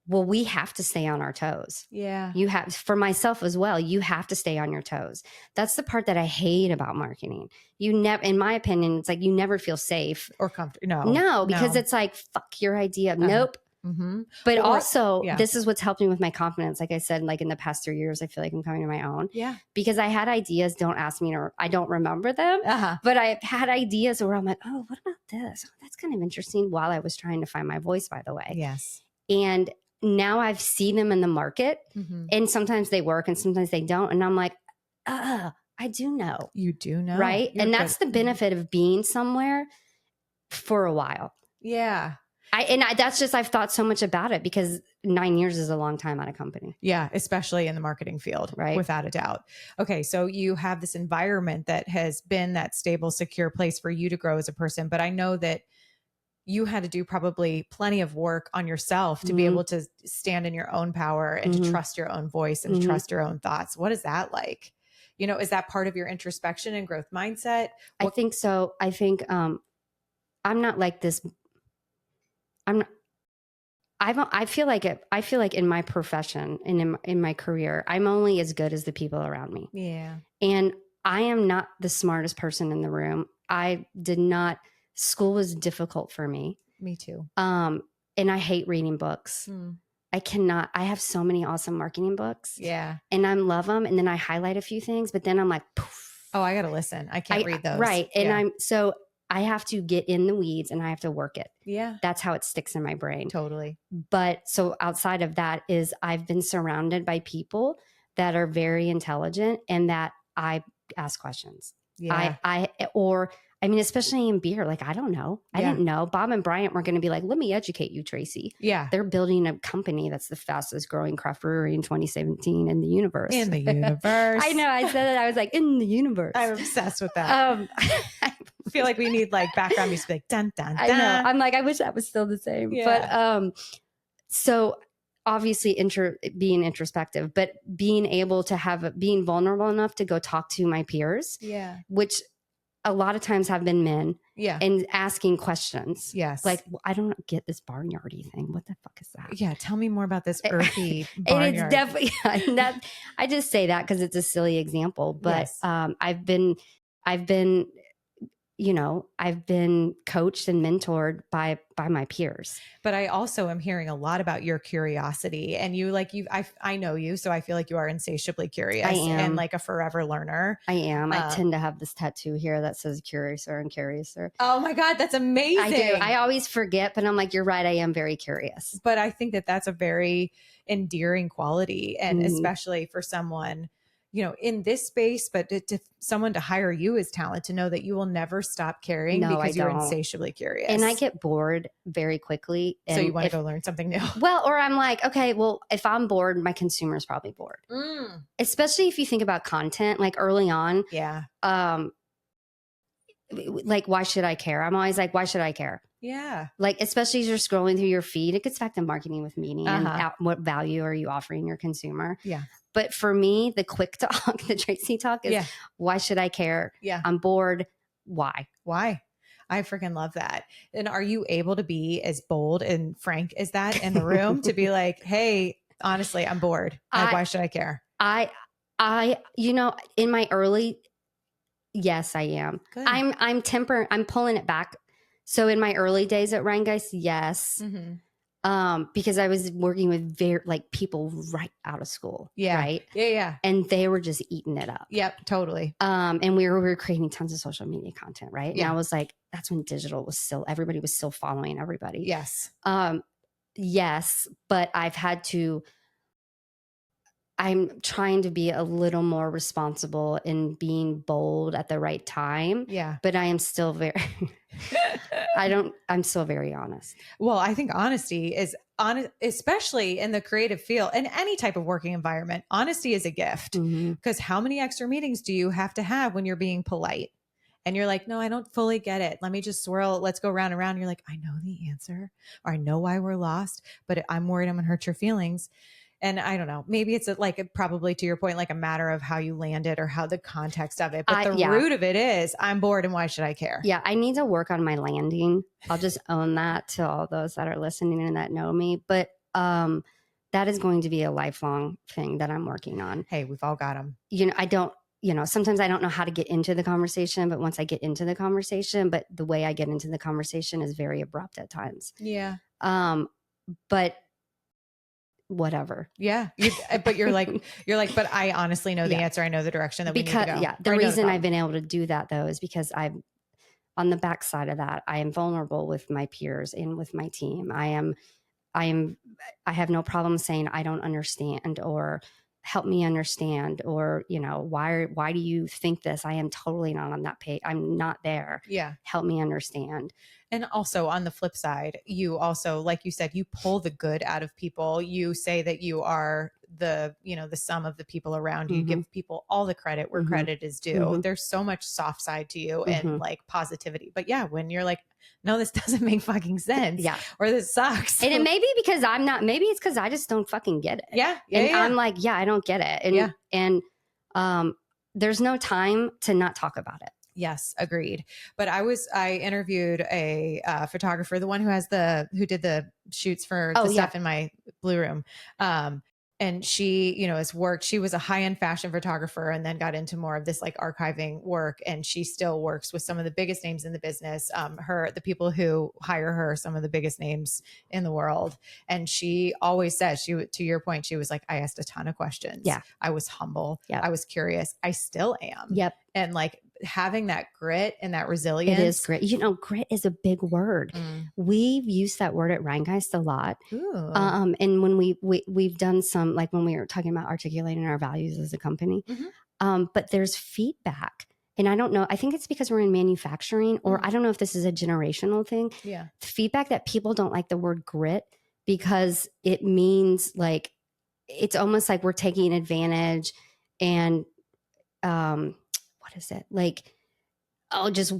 well, we have to stay on our toes. Yeah. You have, for myself as well, you have to stay on your toes. That's the part that I hate about marketing. You never, in my opinion, it's like you never feel safe or comfortable. No, because it's like, fuck your idea. Nope. But also, this is what's helped me with my confidence. Like I said, like in the past 3 years, I feel like I'm coming to my own. Yeah. Because I had ideas, don't ask me, or I don't remember them. But I had ideas where I'm like, oh, what about this? Oh, that's kind of interesting while I was trying to find my voice, by the way. Yes. And now I've seen them in the market and sometimes they work and sometimes they don't. And I'm like, I do know. You do know. Right. And that's the benefit of being somewhere for a while. Yeah. I've thought so much about it because 9 years is a long time at a company. Yeah. Especially in the marketing field. Right. Without a doubt. Okay. So you have this environment that has been that stable, secure place for you to grow as a person. But I know that you had to do probably plenty of work on yourself to be able to stand in your own power and to trust your own voice and to trust your own thoughts. What is that like? You know, is that part of your introspection and growth mindset? I think so. I think I'm not like this. I feel like in my profession and in my career, I'm only as good as the people around me. Yeah. And I am not the smartest person in the room. School was difficult for me. Me too. And I hate reading books. I have so many awesome marketing books. Yeah. And I love them. And then I highlight a few things, but then I'm like, poof. Oh, I got to listen. I can't read those. Right. And I have to get in the weeds and I have to work it. Yeah. That's how it sticks in my brain. Totally. But so outside of that is I've been surrounded by people that are very intelligent and that I ask questions. Yeah. I mean, especially in beer, like, I don't know. I didn't know. Bob and Bryant were going to be like, let me educate you, Tracey. Yeah. They're building a company that's the fastest growing craft brewery in 2017 in the universe. In the universe. I know. I said it. I was like, in the universe. I'm obsessed with that. I feel like we need like background music, like dun, dun, dun. I know. I'm like, I wish that was still the same. Yeah. But so obviously being introspective, but being able to being vulnerable enough to go talk to my peers. Yeah. Which a lot of times have been men. Yeah. And asking questions. Yes. Like, well, I don't get this barnyardy thing. What the fuck is that? Yeah. Tell me more about this earthy barnyard. And it's definitely, I just say that because it's a silly example, but I've been, I've been coached and mentored by my peers. But I also am hearing a lot about your curiosity and I know you, so I feel like you are insatiably curious and like a forever learner. I am. I tend to have this tattoo here that says curiouser and curiouser. Oh my God, that's amazing. I do. I always forget, but I'm like, you're right. I am very curious. But I think that that's a very endearing quality. And especially for someone, in this space, but to someone to hire you as talent, to know that you will never stop caring because you're insatiably curious. And I get bored very quickly. So you want to go learn something new. Well, or I'm like, okay, well, if I'm bored, my consumer's probably bored. Especially if you think about content, like early on. Yeah. Like, why should I care? I'm always like, why should I care? Yeah. Like, especially as you're scrolling through your feed, it gets back to marketing with meaning and what value are you offering your consumer? Yeah. But for me, the quick talk, the Tracey talk is, why should I care? Yeah. I'm bored. Why? I freaking love that. And are you able to be as bold and frank as that in the room to be like, hey, honestly, I'm bored. Why should I care? In my early, yes, I am. Good. I'm pulling it back. So in my early days at Rheingeist, yes. Because I was working with people right out of school. Yeah. Right. Yeah. And they were just eating it up. Yep. Totally. And we were creating tons of social media content. Right. Yeah. And I was like, that's when digital was everybody was still following everybody. Yes. Yes. But I've had to I'm trying to be a little more responsible in being bold at the right time. Yeah. But I am still very, I'm still very honest. Well, I think honesty is honest, especially in the creative field and any type of working environment. Honesty is a gift, because how many extra meetings do you have to have when you're being polite? And you're like, no, I don't fully get it. Let me just swirl. Let's go round and round. You're like, I know the answer, or I know why we're lost, but I'm worried I'm going to hurt your feelings. And I don't know, maybe it's probably to your point, like a matter of how you land it or how the context of it. But the root of it is, I'm bored and why should I care? Yeah, I need to work on my landing. I'll just own that to all those that are listening and that know me. But that is going to be a lifelong thing that I'm working on. Hey, we've all got them. Sometimes I don't know how to get into the conversation, but once I get into the conversation, but the way I get into the conversation is very abrupt at times. Yeah. But whatever. Yeah. But you're like, but I honestly know the answer. I know the direction that we need to go. Yeah. The reason I've been able to do that though, is because I'm on the backside of that. I am vulnerable with my peers and with my team. I have no problem saying I don't understand, or help me understand, or, why do you think this? I am totally not on that page. I'm not there. Yeah. Help me understand. And also on the flip side, you also, like you said, you pull the good out of people. You say that you are the sum of the people around you. Give people all the credit where credit is due. There's so much soft side to you and like positivity. But yeah, when you're like, no, this doesn't make fucking sense. Yeah. Or this sucks. And it may be because maybe it's because I just don't fucking get it. Yeah. I'm like, I don't get it. And there's no time to not talk about it. Yes, agreed. But I interviewed a photographer, the one who did the shoots for the stuff in my Blue Room. And she, has worked. She was a high-end fashion photographer and then got into more of this like archiving work. And she still works with some of the biggest names in the business. The people who hire her, some of the biggest names in the world. And she always says, to your point, she was like, I asked a ton of questions. Yeah. I was humble. Yeah. I was curious. I still am. Yep. And like having that grit and that resilience. It is grit. Grit is a big word. We've used that word at Rheingeist a lot. And when we've done some, like when we were talking about articulating our values as a company, but there's feedback. And I don't know, I think it's because we're in manufacturing, or I don't know if this is a generational thing. Yeah. Feedback that people don't like the word grit because it means like, it's almost like we're taking advantage and, what is it? Like, oh, just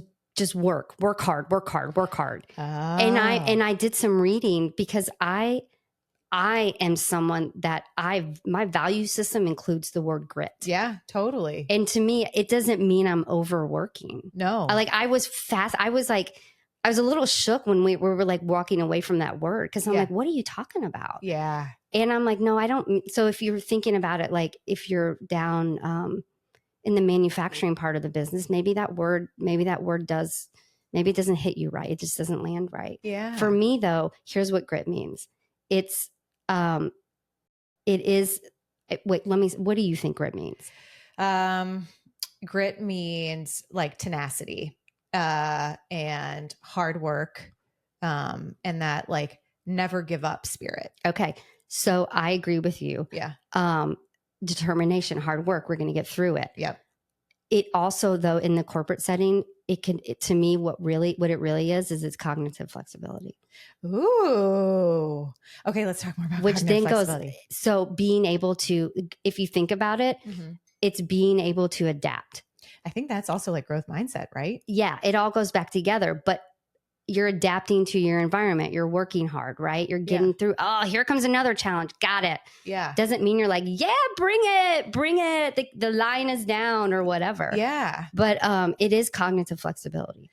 work hard. Oh. And I did some reading because I am someone that my value system includes the word grit. Yeah, totally. And to me, it doesn't mean I'm overworking. No. I was fast. I was a little shook when we were like walking away from that word. Cause I'm like, what are you talking about? Yeah. And I'm like, no, I don't. So if you're thinking about it, like if you're down, in the manufacturing part of the business, maybe that word doesn't hit you right. It just doesn't land right. Yeah. For me though, here's what grit means. What do you think grit means? Grit means like tenacity, and hard work, and that like never give up spirit. Okay. So I agree with you. Yeah. Determination, hard work, we're going to get through it. Yep. It also, though, in the corporate setting, to me, what it really is it's cognitive flexibility. Ooh. Okay. Let's talk more about which then flexibility. Goes, so being able to, if you think about it, it's being able to adapt. I think that's also like growth mindset, right? Yeah. It all goes back together, but you're adapting to your environment. You're working hard, right? You're getting through. Oh, here comes another challenge. Got it. Yeah. Doesn't mean you're like, yeah, bring it. The line is down or whatever. Yeah. But it is cognitive flexibility.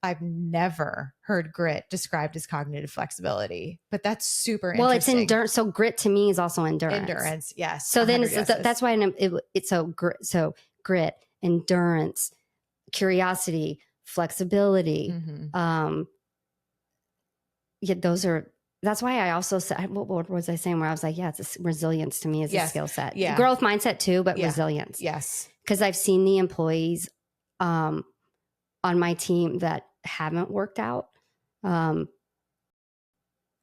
I've never heard grit described as cognitive flexibility, but that's super interesting. Well, it's endurance. So grit to me is also endurance. Endurance. Yes. So then that's why it's so grit, endurance, curiosity, flexibility. That's why I also said, what was I saying where I was like, it's resilience to me is a skill set. Yeah. Growth mindset too, but resilience. Yes. Because I've seen the employees on my team that haven't worked out.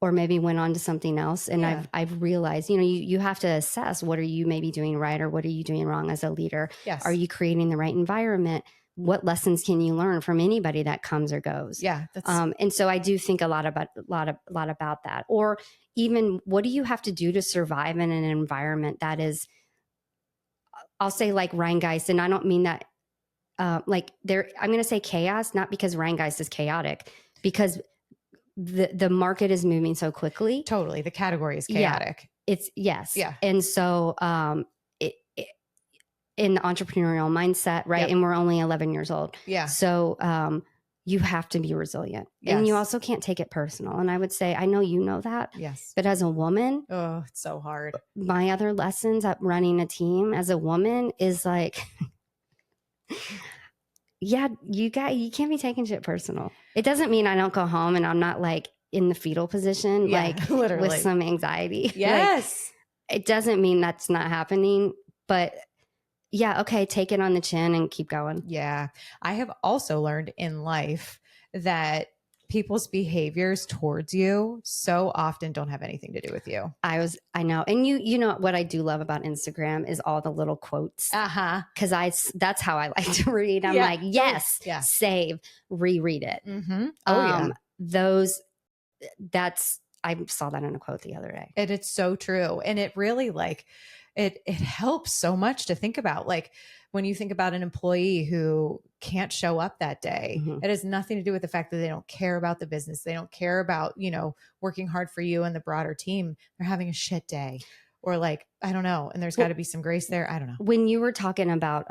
or maybe went on to something else. And I've realized, you have to assess, what are you maybe doing right, or what are you doing wrong as a leader? Yes. Are you creating the right environment? What lessons can you learn from anybody that comes or goes? Yeah. And so I do think a lot about that. Or even, what do you have to do to survive in an environment that is, I'll say, like Rheingeist, and I don't mean that I'm going to say chaos, not because Rheingeist is chaotic, because the market is moving so quickly. Totally. The category is chaotic. Yes. Yeah. And so, in the entrepreneurial mindset, right? Yep. And we're only 11 years old. Yeah. So, you have to be resilient, and you also can't take it personal. And I would say, I know you know that. Yes. But as a woman, oh, it's so hard. My other lessons at running a team as a woman is like, yeah, you can't be taking shit personal. It doesn't mean I don't go home and I'm not like in the fetal position, like literally with some anxiety. Yes. It doesn't mean that's not happening, but yeah, okay, take it on the chin and keep going. Yeah. I have also learned in life that people's behaviors towards you so often don't have anything to do with you. I know. And you know what I do love about Instagram is all the little quotes. Cause that's how I like to read. I'm like, yes, save, reread it. Mm-hmm. I saw that in a quote the other day. And it's so true. And it really it helps so much to think about, like, when you think about an employee who can't show up that day, it has nothing to do with the fact that they don't care about the business. They don't care about, working hard for you and the broader team. They're having a shit day, or like, I don't know. And there's got to be some grace there. I don't know. When you were talking about,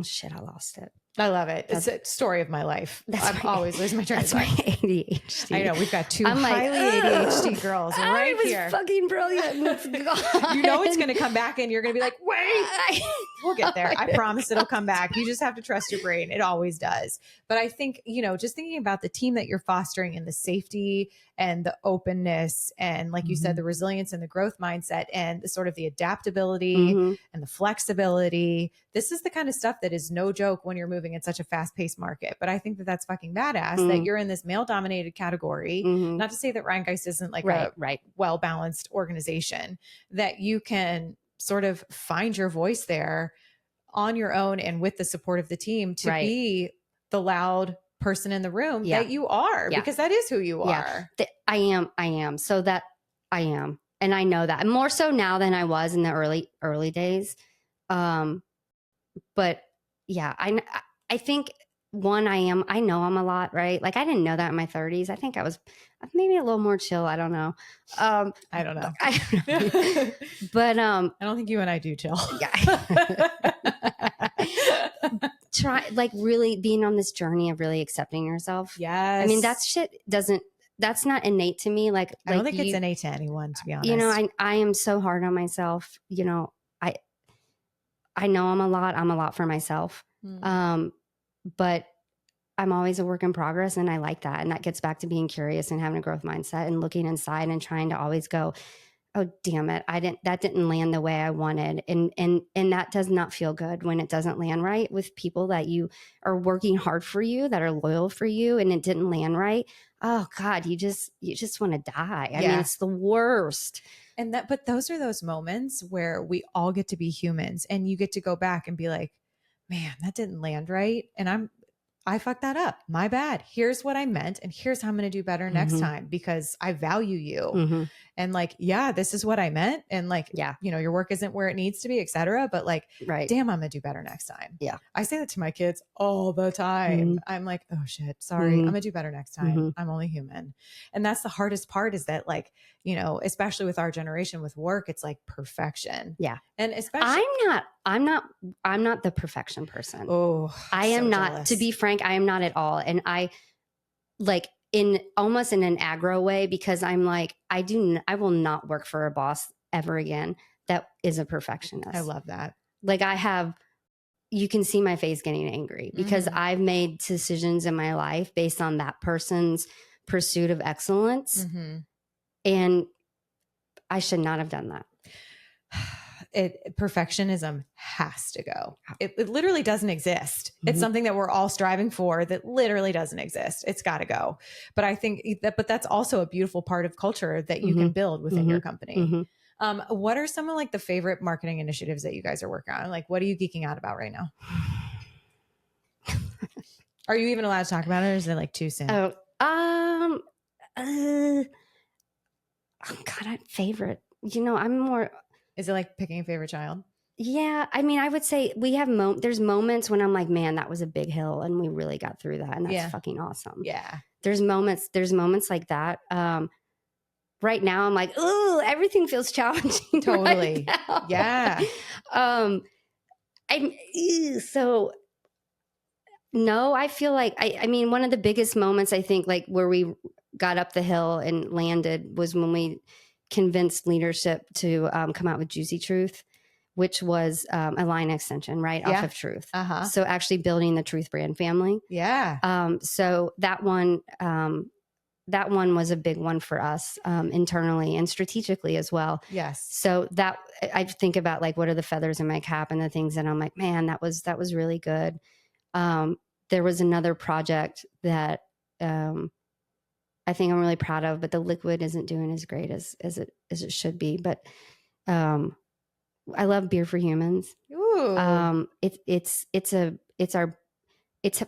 shit, I lost it. I love it. It's a story of my life. I'm always losing my train of thought. That's my ADHD. I know. We've got two highly ADHD girls right here. It was fucking brilliant. It's gone. You know it's going to come back, and you're going to be like, wait, we'll get there. I promise it'll come back. You just have to trust your brain. It always does. But I think, just thinking about the team that you're fostering, and the safety and the openness, and like you said, the resilience and the growth mindset, and the sort of the adaptability and the flexibility. This is the kind of stuff that is no joke when you're moving in such a fast-paced market. But I think that that's fucking badass that you're in this male-dominated category. Not to say that Rheingeist isn't like a well-balanced organization, that you can sort of find your voice there on your own and with the support of the team to be the loud person in the room that you are, because that is who you are. I am. So that I am. And I know that, and more so now than I was in the early days. But yeah, I think I know I'm a lot, right? Like, I didn't know that in my 30s. I think I was maybe a little more chill. I don't know. I don't know. But I don't think you and I do chill. Yeah. Try, like, really being on this journey of really accepting yourself. Yes. I mean, that's not innate to me. Like I don't think it's innate to anyone, to be honest. I am so hard on myself. I know I'm a lot for myself. But I'm always a work in progress, and I like that. And that gets back to being curious and having a growth mindset and looking inside and trying to always go, oh, damn it. That didn't land the way I wanted. And that does not feel good when it doesn't land right with people that you are working hard for you, that are loyal for you, and it didn't land right. Oh God, you just want to die. I mean, it's the worst. But those are those moments where we all get to be humans, and you get to go back and be like, man, that didn't land right. And I fucked that up. My bad. Here's what I meant. And here's how I'm going to do better next time, because I value you. And like, this is what I meant. And like, your work isn't where it needs to be, et cetera. But like, damn, I'm going to do better next time. Yeah. I say that to my kids all the time. I'm like, oh shit, sorry. I'm going to do better next time. I'm only human. And that's the hardest part, is that, like, especially with our generation with work, it's like perfection. Yeah. And especially I'm not the perfection person. Oh, I am not, jealous. To be frank, I am not at all. And I, like, almost in an aggro way, because I'm like, I will not work for a boss ever again that is a perfectionist. I love that. Like, you can see my face getting angry, because I've made decisions in my life based on that person's pursuit of excellence. And I should not have done that. perfectionism has to go. It literally doesn't exist. It's something that we're all striving for that literally doesn't exist. It's got to go. But I think but that's also a beautiful part of culture that you can build within your company. What are some of like the favorite marketing initiatives that you guys are working on? Like, what are you geeking out about right now? Are you even allowed to talk about it, or is it like too soon? Oh, God, favorite. I'm more. Is it like picking a favorite child? Yeah, I mean, I would say we have there's moments when I'm like, man, that was a big hill, and we really got through that, and that's fucking awesome. Yeah, there's moments like that. Right now, I'm like, ooh, everything feels challenging. Totally. Right now. Yeah. So no, I feel like I mean, one of the biggest moments I think, like where we got up the hill and landed, was when we convinced leadership to come out with Juicy Truth, which was a line extension, right, off of Truth. So actually building the Truth brand family. Yeah. So that one was a big one for us internally and strategically as well. Yes. So that I think about, like, what are the feathers in my cap and the things that I'm like, man, that was really good. There was another project that I think I'm really proud of, but the liquid isn't doing as great as it should be. But I love Beer for Humans. Ooh.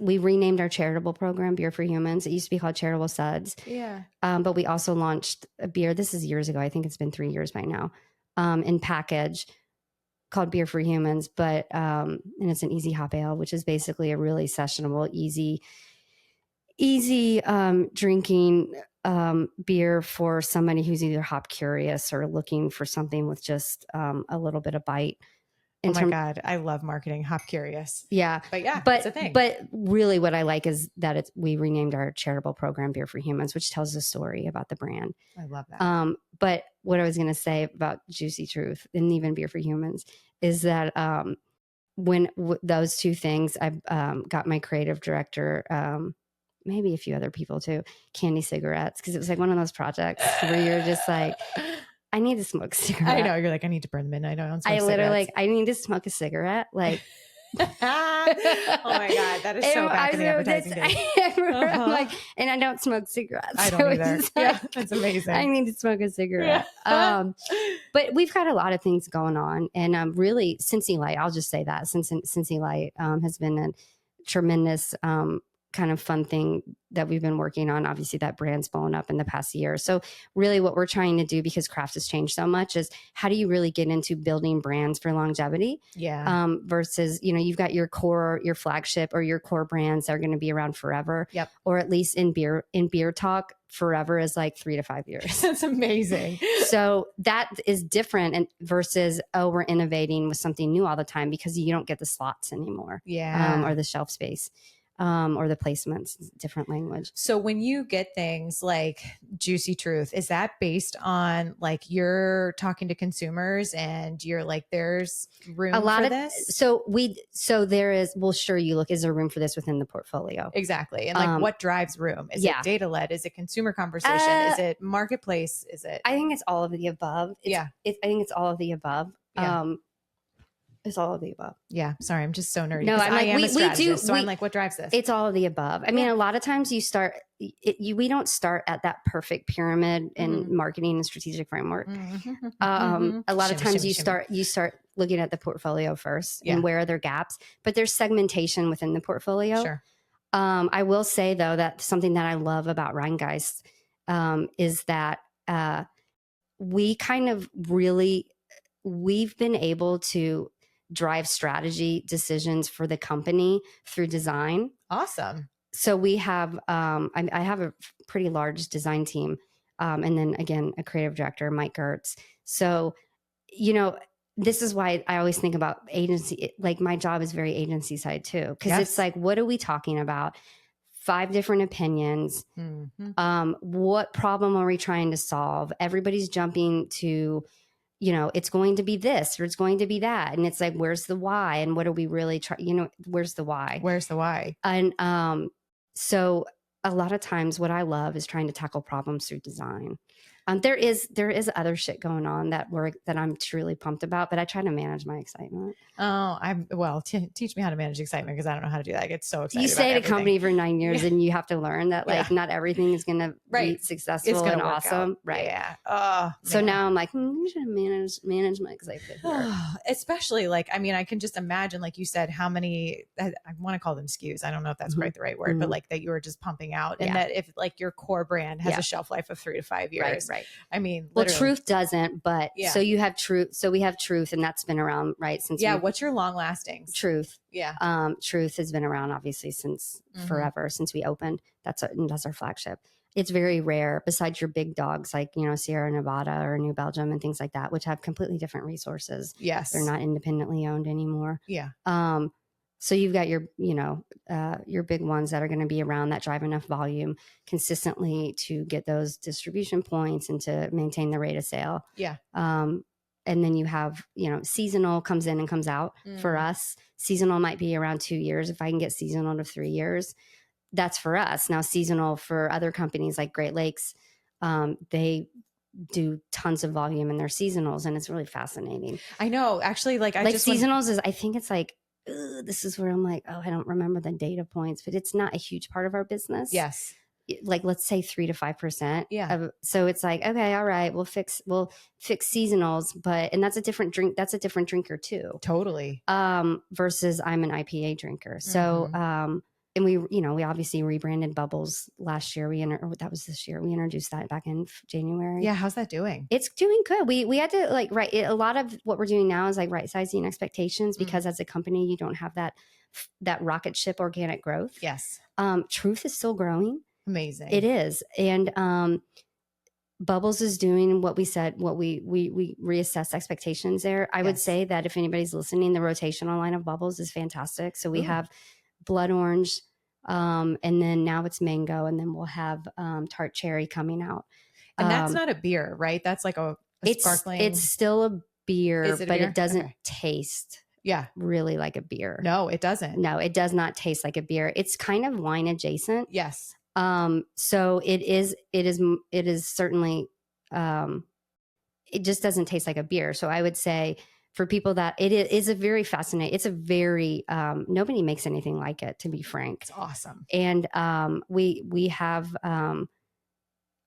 We renamed our charitable program Beer for Humans. It used to be called Charitable Suds. Yeah. But we also launched a beer. This is years ago. I think it's been 3 years by now. In package, called Beer for Humans, but and it's an easy hop ale, which is basically a really sessionable, easy drinking beer for somebody who's either hop curious or looking for something with just a little bit of bite. Oh my God, I love marketing. Hop curious. Yeah. But it's a thing. But really what I like is that we renamed our charitable program Beer for Humans, which tells a story about the brand. I love that. But what I was going to say about Juicy Truth and even Beer for Humans is that when those two things, I got my creative director, maybe a few other people too, candy cigarettes, because it was like one of those projects where you're just like, I need to smoke a cigarette. I know, you're like, I need to burn the midnight. I don't smoke cigarettes. Literally, like, I need to smoke a cigarette. Like, oh my God, that is so back in the advertising days. I'm like, and I don't smoke cigarettes. I don't either. Like, yeah, that's amazing. I need to smoke a cigarette. But we've got a lot of things going on, and really, Cincy Light. I'll just say that Cincy Light has been a tremendous kind of fun thing that we've been working on. Obviously that brand's blown up in the past year. So really what we're trying to do, because craft has changed so much, is how do you really get into building brands for longevity? Yeah. Versus, you've got your core, your flagship or your core brands that are going to be around forever. Yep. Or at least in beer talk, forever is like 3 to 5 years. That's amazing. So that is different, and versus, we're innovating with something new all the time, because you don't get the slots anymore. Yeah. Or the shelf space. Or the placements, different language. So when you get things like Juicy Truth, is that based on like you're talking to consumers and you're like, there's room for this? So there is, well, sure, you look, is there room for this within the portfolio? Exactly. And like what drives room? Is it data led? Is it consumer conversation? Is it marketplace? Is it? I think it's all of the above. I think it's all of the above. Yeah. It's all of the above. Yeah. Sorry. I'm just so nerdy. No, I'm like, I am a strategist, I'm like, what drives this? It's all of the above. I mean, a lot of times we don't start at that perfect pyramid in marketing and strategic framework. A lot of times you start looking at the portfolio first and where are there gaps, but there's segmentation within the portfolio. Sure. I will say though, that something that I love about Rheingeist is that we've been able to drive strategy decisions for the company through design. Awesome. So we have, I have a pretty large design team. And then again, a creative director, Mike Gertz. So, this is why I always think about agency. Like my job is very agency side too. Cause it's like, what are we talking about? 5 different opinions. What problem are we trying to solve? Everybody's jumping to, it's going to be this or it's going to be that. And it's like, where's the why? And what are we really trying, where's the why? Where's the why? And so a lot of times what I love is trying to tackle problems through design. There is other shit going on that I'm truly pumped about, but I try to manage my excitement. Oh, teach me how to manage excitement, because I don't know how to do that. I get so excited. You stay at a company for 9 years and you have to learn that like not everything is going to be successful and awesome. Out. Right. Yeah. So now I'm like, you should manage my excitement here. Especially like, I mean, I can just imagine, like you said, how many, I want to call them SKUs. I don't know if that's quite the right word, but like that you were just pumping out, and that if like your core brand has a shelf life of 3 to 5 years. Right. I mean, well, Truth doesn't, but so you have Truth. So we have Truth, and that's been around, right? Since what's your long lasting? Truth. Yeah. Truth has been around obviously since forever, since we opened. That's our flagship. It's very rare, besides your big dogs like, Sierra Nevada or New Belgium and things like that, which have completely different resources. Yes. They're not independently owned anymore. Yeah. So you've got your big ones that are going to be around, that drive enough volume consistently to get those distribution points and to maintain the rate of sale. Yeah. And then you have, seasonal comes in and comes out. For us. Seasonal might be around 2 years. If I can get seasonal to 3 years, that's for us. Now, seasonal for other companies like Great Lakes, they do tons of volume in their seasonals, and it's really fascinating. I know, actually, like seasonals is, I think it's like, this is where I'm like, I don't remember the data points, but it's not a huge part of our business. Yes. Like, let's say 3 to 5%. Yeah. So it's like, okay, all right, we'll fix seasonals, and that's a different drink. That's a different drinker too. Totally. Versus I'm an IPA drinker. So, and we obviously rebranded Bubbles last year. That was this year. We introduced that back in January. Yeah. How's that doing? It's doing good. We had to a lot of what we're doing now is like right sizing expectations, because as a company, you don't have that rocket ship organic growth. Yes. Truth is still growing. Amazing. It is. And, Bubbles is doing what we said, what we reassessed expectations there. I would say that if anybody's listening, the rotational line of Bubbles is fantastic. So we have blood orange, and then now it's mango, and then we'll have tart cherry coming out. And that's not a beer, right? That's like a sparkling. It's still a beer, but it doesn't taste really like a beer. No, it doesn't. No, it does not taste like a beer. It's kind of wine adjacent. Yes. So it is certainly, it just doesn't taste like a beer. So I would say for people that it is a very fascinating, it's a very, nobody makes anything like it, to be frank. It's awesome. And, we have,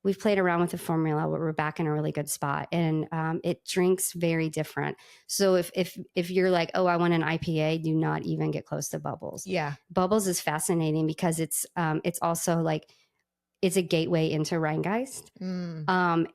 we've played around with the formula, but we're back in a really good spot, and, it drinks very different. So if you're like, oh, I want an IPA, do not even get close to Bubbles. Yeah. Bubbles is fascinating because it's also like, it's a gateway into Rheingeist. And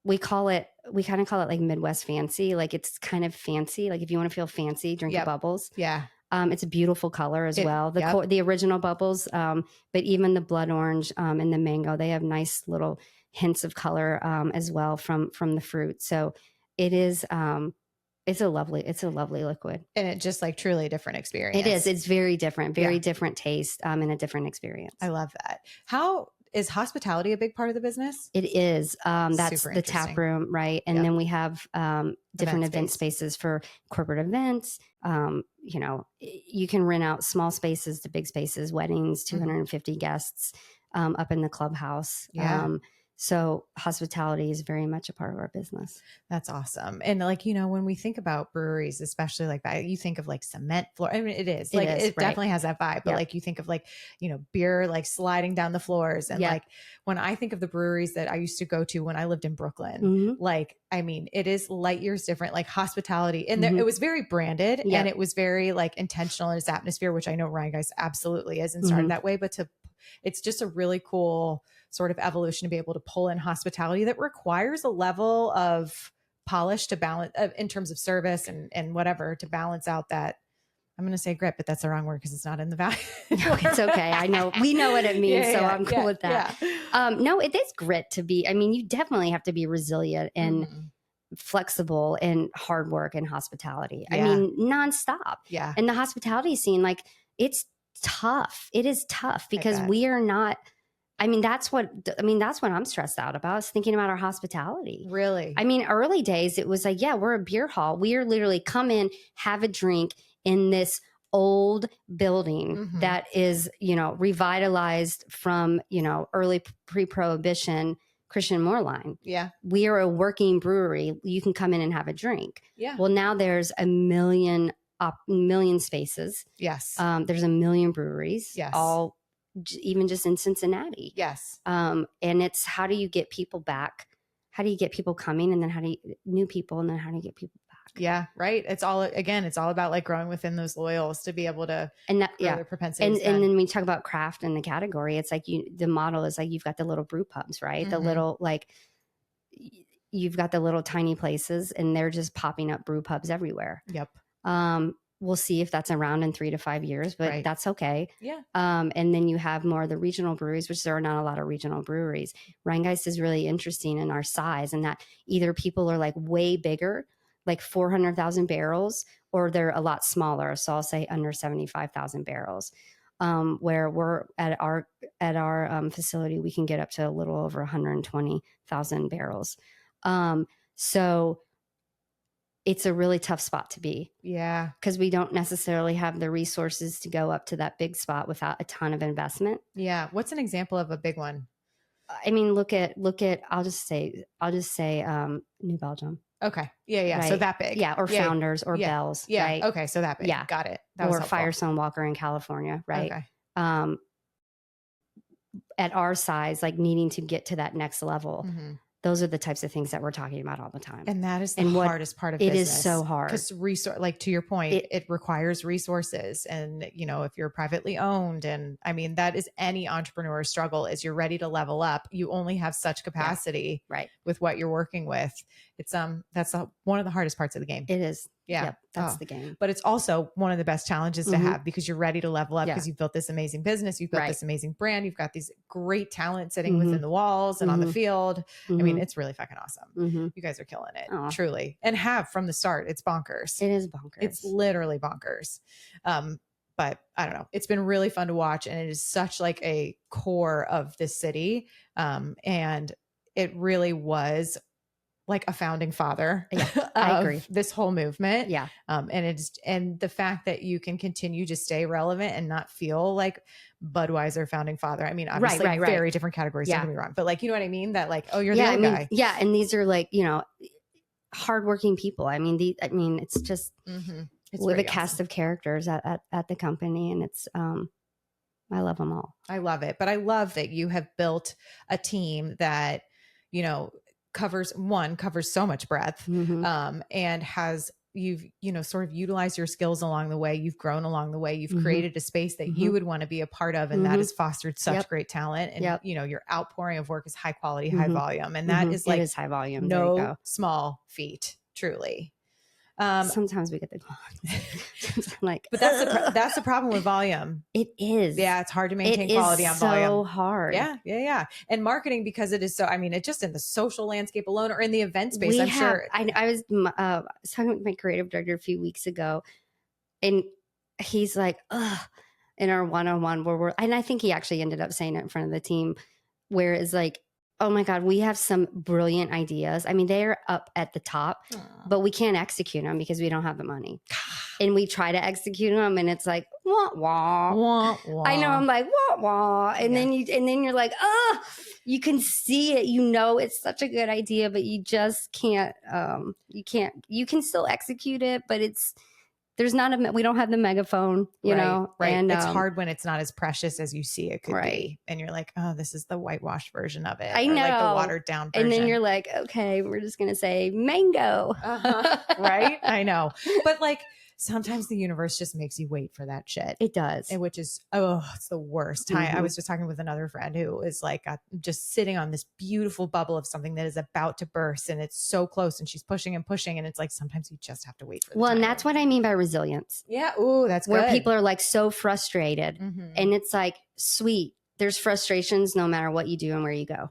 we kind of call it like Midwest fancy. Like, it's kind of fancy. Like, if you want to feel fancy, drink a Bubbles. Yeah. It's a beautiful color as well. The original Bubbles, but even the blood orange and the mango, they have nice little hints of color as well from the fruit. So it is, it's a lovely liquid. And it's just like truly a different experience. It is. It's very different, different taste and a different experience. I love that. How is hospitality a big part of the business? It is. That's the tap room, right? And then we have different event spaces for corporate events. You can rent out small spaces to big spaces, weddings, 250 guests up in the clubhouse. Yeah. So hospitality is very much a part of our business. That's awesome. And like, when we think about breweries, especially like that, you think of like cement floor. I mean, it is like, it definitely has that vibe, but like you think of like, beer, like sliding down the floors. And like, when I think of the breweries that I used to go to when I lived in Brooklyn, like, I mean, it is light years different, like hospitality. And there, it was very branded and it was very like intentional in its atmosphere, which I know Rheingeist absolutely is and started that way, but it's just a really cool sort of evolution to be able to pull in hospitality that requires a level of polish to balance in terms of service and whatever, to balance out that, I'm going to say grit, but that's the wrong word because it's not in the value. No, it's okay. I know. We know what it means. I'm cool with that. Yeah. No, it is grit to be, I mean, you definitely have to be resilient and flexible and hard work in hospitality. I mean, nonstop. Yeah. And the hospitality scene, like, it's tough. It is tough because we are not, that's what I'm stressed out about, is thinking about our hospitality. Really? I mean, early days, it was like, we're a beer hall. We are literally come in, have a drink in this old building that is, revitalized from, early pre-prohibition Christian Moore line. Yeah. We are a working brewery. You can come in and have a drink. Yeah. Well, now there's a million spaces. Yes. There's a million breweries. Yes. All even just in Cincinnati. Yes. And it's how do you get people back? How do you get people coming? And then how do you new people? And then how do you get people back? Yeah. Right. It's all about like growing within those loyals to be able to grow their propensities. And then when we talk about craft in the category, it's like the model is like, you've got the little brew pubs, right? Mm-hmm. The little, like you've got the little tiny places and they're just popping up brew pubs everywhere. Yep. We'll see if that's around in 3 to 5 years, but that's okay. Yeah. And then you have more of the regional breweries, which there are not a lot of regional breweries. Rheingeist is really interesting in our size, and that either people are like way bigger, like 400,000 barrels, or they're a lot smaller. So I'll say under 75,000 barrels. Where we're at our facility, we can get up to a little over 120,000 barrels. So it's a really tough spot to be. Yeah. Because we don't necessarily have the resources to go up to that big spot without a ton of investment. Yeah. What's an example of a big one? I mean, look at, I'll just say New Belgium. Okay. Yeah. Yeah. Right? So that big. Yeah. Or Founders or Bells. Yeah. Right? Okay. So that big. Yeah. Got it. That or Firestone Walker in California. Right. Okay. At our size, like needing to get to that next level. Mm-hmm. Those are the types of things that we're talking about all the time. And that is the hardest part of business. It is so hard. Because like to your point, it requires resources. And, if you're privately owned, and I mean, that is any entrepreneur's struggle, is you're ready to level up. You only have such capacity with what you're working with. It's, that's one of the hardest parts of the game. It is. Yeah. Yep, that's the game. But it's also one of the best challenges to have, because you're ready to level up because you've built this amazing business. You've built this amazing brand. You've got these great talent sitting within the walls and on the field. I mean, it's really fucking awesome. You guys are killing it, truly. And have from the start. It's bonkers. It is bonkers. It's literally bonkers. But I don't know. It's been really fun to watch. And it is such like a core of this city. And it really was like a founding father. Yeah, I agree. This whole movement. Yeah. And the fact that you can continue to stay relevant and not feel like Budweiser founding father. I mean, obviously very different categories. Don't get me wrong, but like, you know what I mean? That like, oh, you're the old guy. Yeah. And these are like, hardworking people. I mean, it's just, it's with a cast of characters at the company, and it's, I love them all. I love it. But I love that you have built a team that, covers so much breadth, and you've sort of utilized your skills along the way. You've grown along the way. You've created a space that you would want to be a part of, and that has fostered such great talent. And your outpouring of work is high quality, high volume, and that is like, it is high volume. No small feat, truly. Sometimes we get the clock. But that's the problem with volume. It is. Yeah, it's hard to maintain quality on volume. So hard. Yeah. And marketing, because it is so. I mean, it just in the social landscape alone, or in the event space. Sure. I was talking with my creative director a few weeks ago, and he's like, "Ugh," in our one-on-one where and I think he actually ended up saying it in front of the team, where it's like, oh my God, we have some brilliant ideas. I mean, they're up at the top, but we can't execute them because we don't have the money. And we try to execute them, and it's like, wah, wah. Wah, wah. I know, I'm like, wah, wah. And then you're like, oh, you can see it. It's such a good idea, but you just can't, you can still execute it, but we don't have the megaphone, you know? Right. And it's hard when it's not as precious as you see it could be. And you're like, oh, this is the whitewashed version of it. I know. Like the watered down version. And then you're like, okay, we're just going to say mango. Right? I know. But like, sometimes the universe just makes you wait for that shit. It does. Which is, it's the worst time. I was just talking with another friend who is like just sitting on this beautiful bubble of something that is about to burst, and it's so close, and she's pushing and pushing. And it's like, sometimes you just have to wait for the time. And that's what I mean by resilience. Yeah. Ooh, that's where good. people are like so frustrated, and it's like, sweet. There's frustrations no matter what you do and where you go.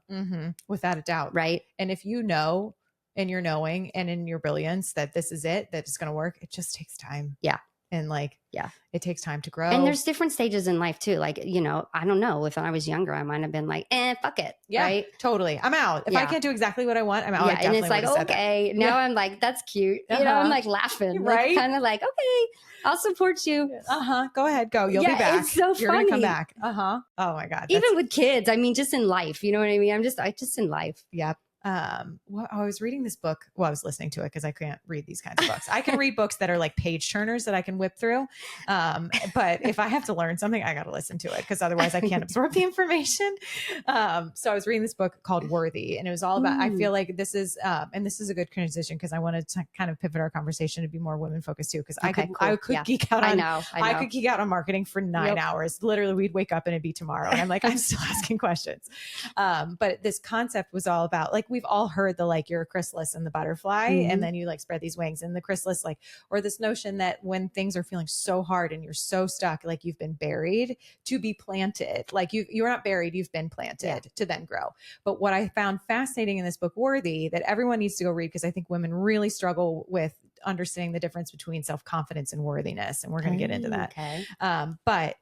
Without a doubt. Right. And if you know, and you're knowing, and in your brilliance that this is it, that it's going to work, it just takes time. Yeah. And like, yeah, it takes time to grow. And there's different stages in life too. Like, you know, I don't know, if I was younger, I might have been like, fuck it. Yeah, right? Totally. I'm out. If I can't do exactly what I want, I'm out. Yeah. And it's like, okay. Now I'm like, that's cute. You know, I'm like laughing, right? Like, kind of like, okay, I'll support you. Go ahead. Go. You'll be back. It's so You're funny. Gonna come back. Oh my God. Even with kids. I mean, just in life, you know what I mean? I just in life. Yep. Well, I was reading this book. Well, I was listening to it because I can't read these kinds of books. I can read books that are like page turners that I can whip through. But if I have to learn something, I got to listen to it because otherwise I can't absorb the information. So I was reading this book called Worthy, and it was all about, I feel like this is, and this is a good transition because I wanted to kind of pivot our conversation to be more women focused too. Cause I could geek out on, I could geek out on marketing for 9 hours. Literally we'd wake up and it'd be tomorrow. And I'm like, I'm still asking questions. But this concept was all about like, we've all heard the like you're a chrysalis and the butterfly, and then you like spread these wings, and the chrysalis, like, or this notion that when things are feeling so hard and you're so stuck, like you've been buried, to be planted, like you're not buried, you've been planted to then grow. But what I found fascinating in this book, Worthy, that everyone needs to go read, because I think women really struggle with understanding the difference between self-confidence and worthiness, and we're going to get into that. But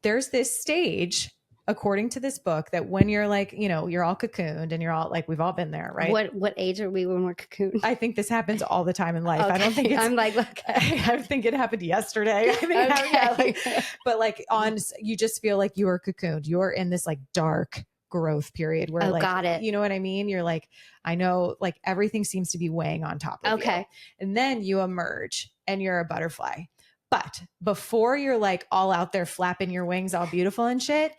there's this stage, according to this book, that when you're like, you know, you're all cocooned and you're all like, we've all been there, right? What age are we when we're cocooned? I think this happens all the time in life. I don't think I'm like, I think it happened yesterday. But like you just feel like you are cocooned. You're in this like dark growth period where got it. You know what I mean? You're like, I know, like everything seems to be weighing on top of you. And then you emerge and you're a butterfly. But before you're like all out there flapping your wings all beautiful and shit,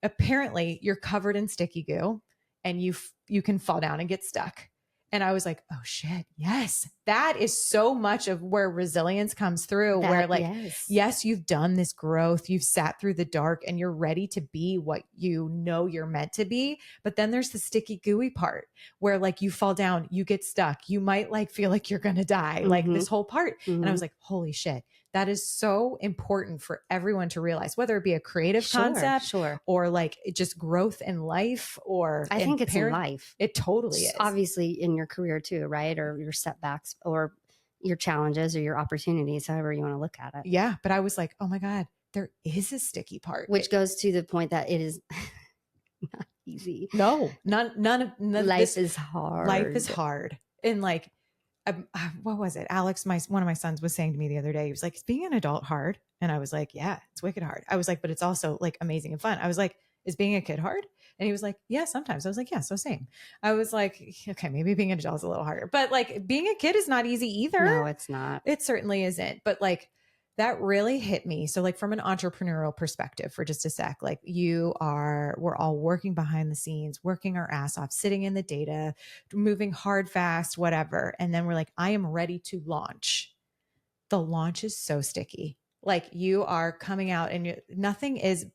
apparently you're covered in sticky goo and you can fall down and get stuck. And I was like, oh shit. Yes. That is so much of where resilience comes through, where like, yes, you've done this growth, you've sat through the dark and you're ready to be what you know you're meant to be. But then there's the sticky gooey part where like you fall down, you get stuck, you might like feel like you're going to die, like this whole part. And I was like, holy shit. That is so important for everyone to realize, whether it be a creative concept or like just growth in life, or I think it's in life. It totally is. Obviously in your career too, right? Or your setbacks or your challenges or your opportunities, however you want to look at it. Yeah. But I was like, oh my God, there is a sticky part. Which goes to the point that it is not easy. No, none life is hard. Life is hard. And like, what was it? Alex, one of my sons was saying to me the other day, he was like, is being an adult hard? And I was like, yeah, it's wicked hard. I was like, but it's also like amazing and fun. I was like, is being a kid hard? And he was like, yeah, sometimes. I was like, yeah, so same. I was like, okay, maybe being an adult is a little harder, but like being a kid is not easy either. No, it's not. It certainly isn't. But like, that really hit me. So like from an entrepreneurial perspective for just a sec, like we're all working behind the scenes, working our ass off, sitting in the data, moving hard, fast, whatever. And then we're like, I am ready to launch. The launch is so sticky. Like you are coming out and nothing is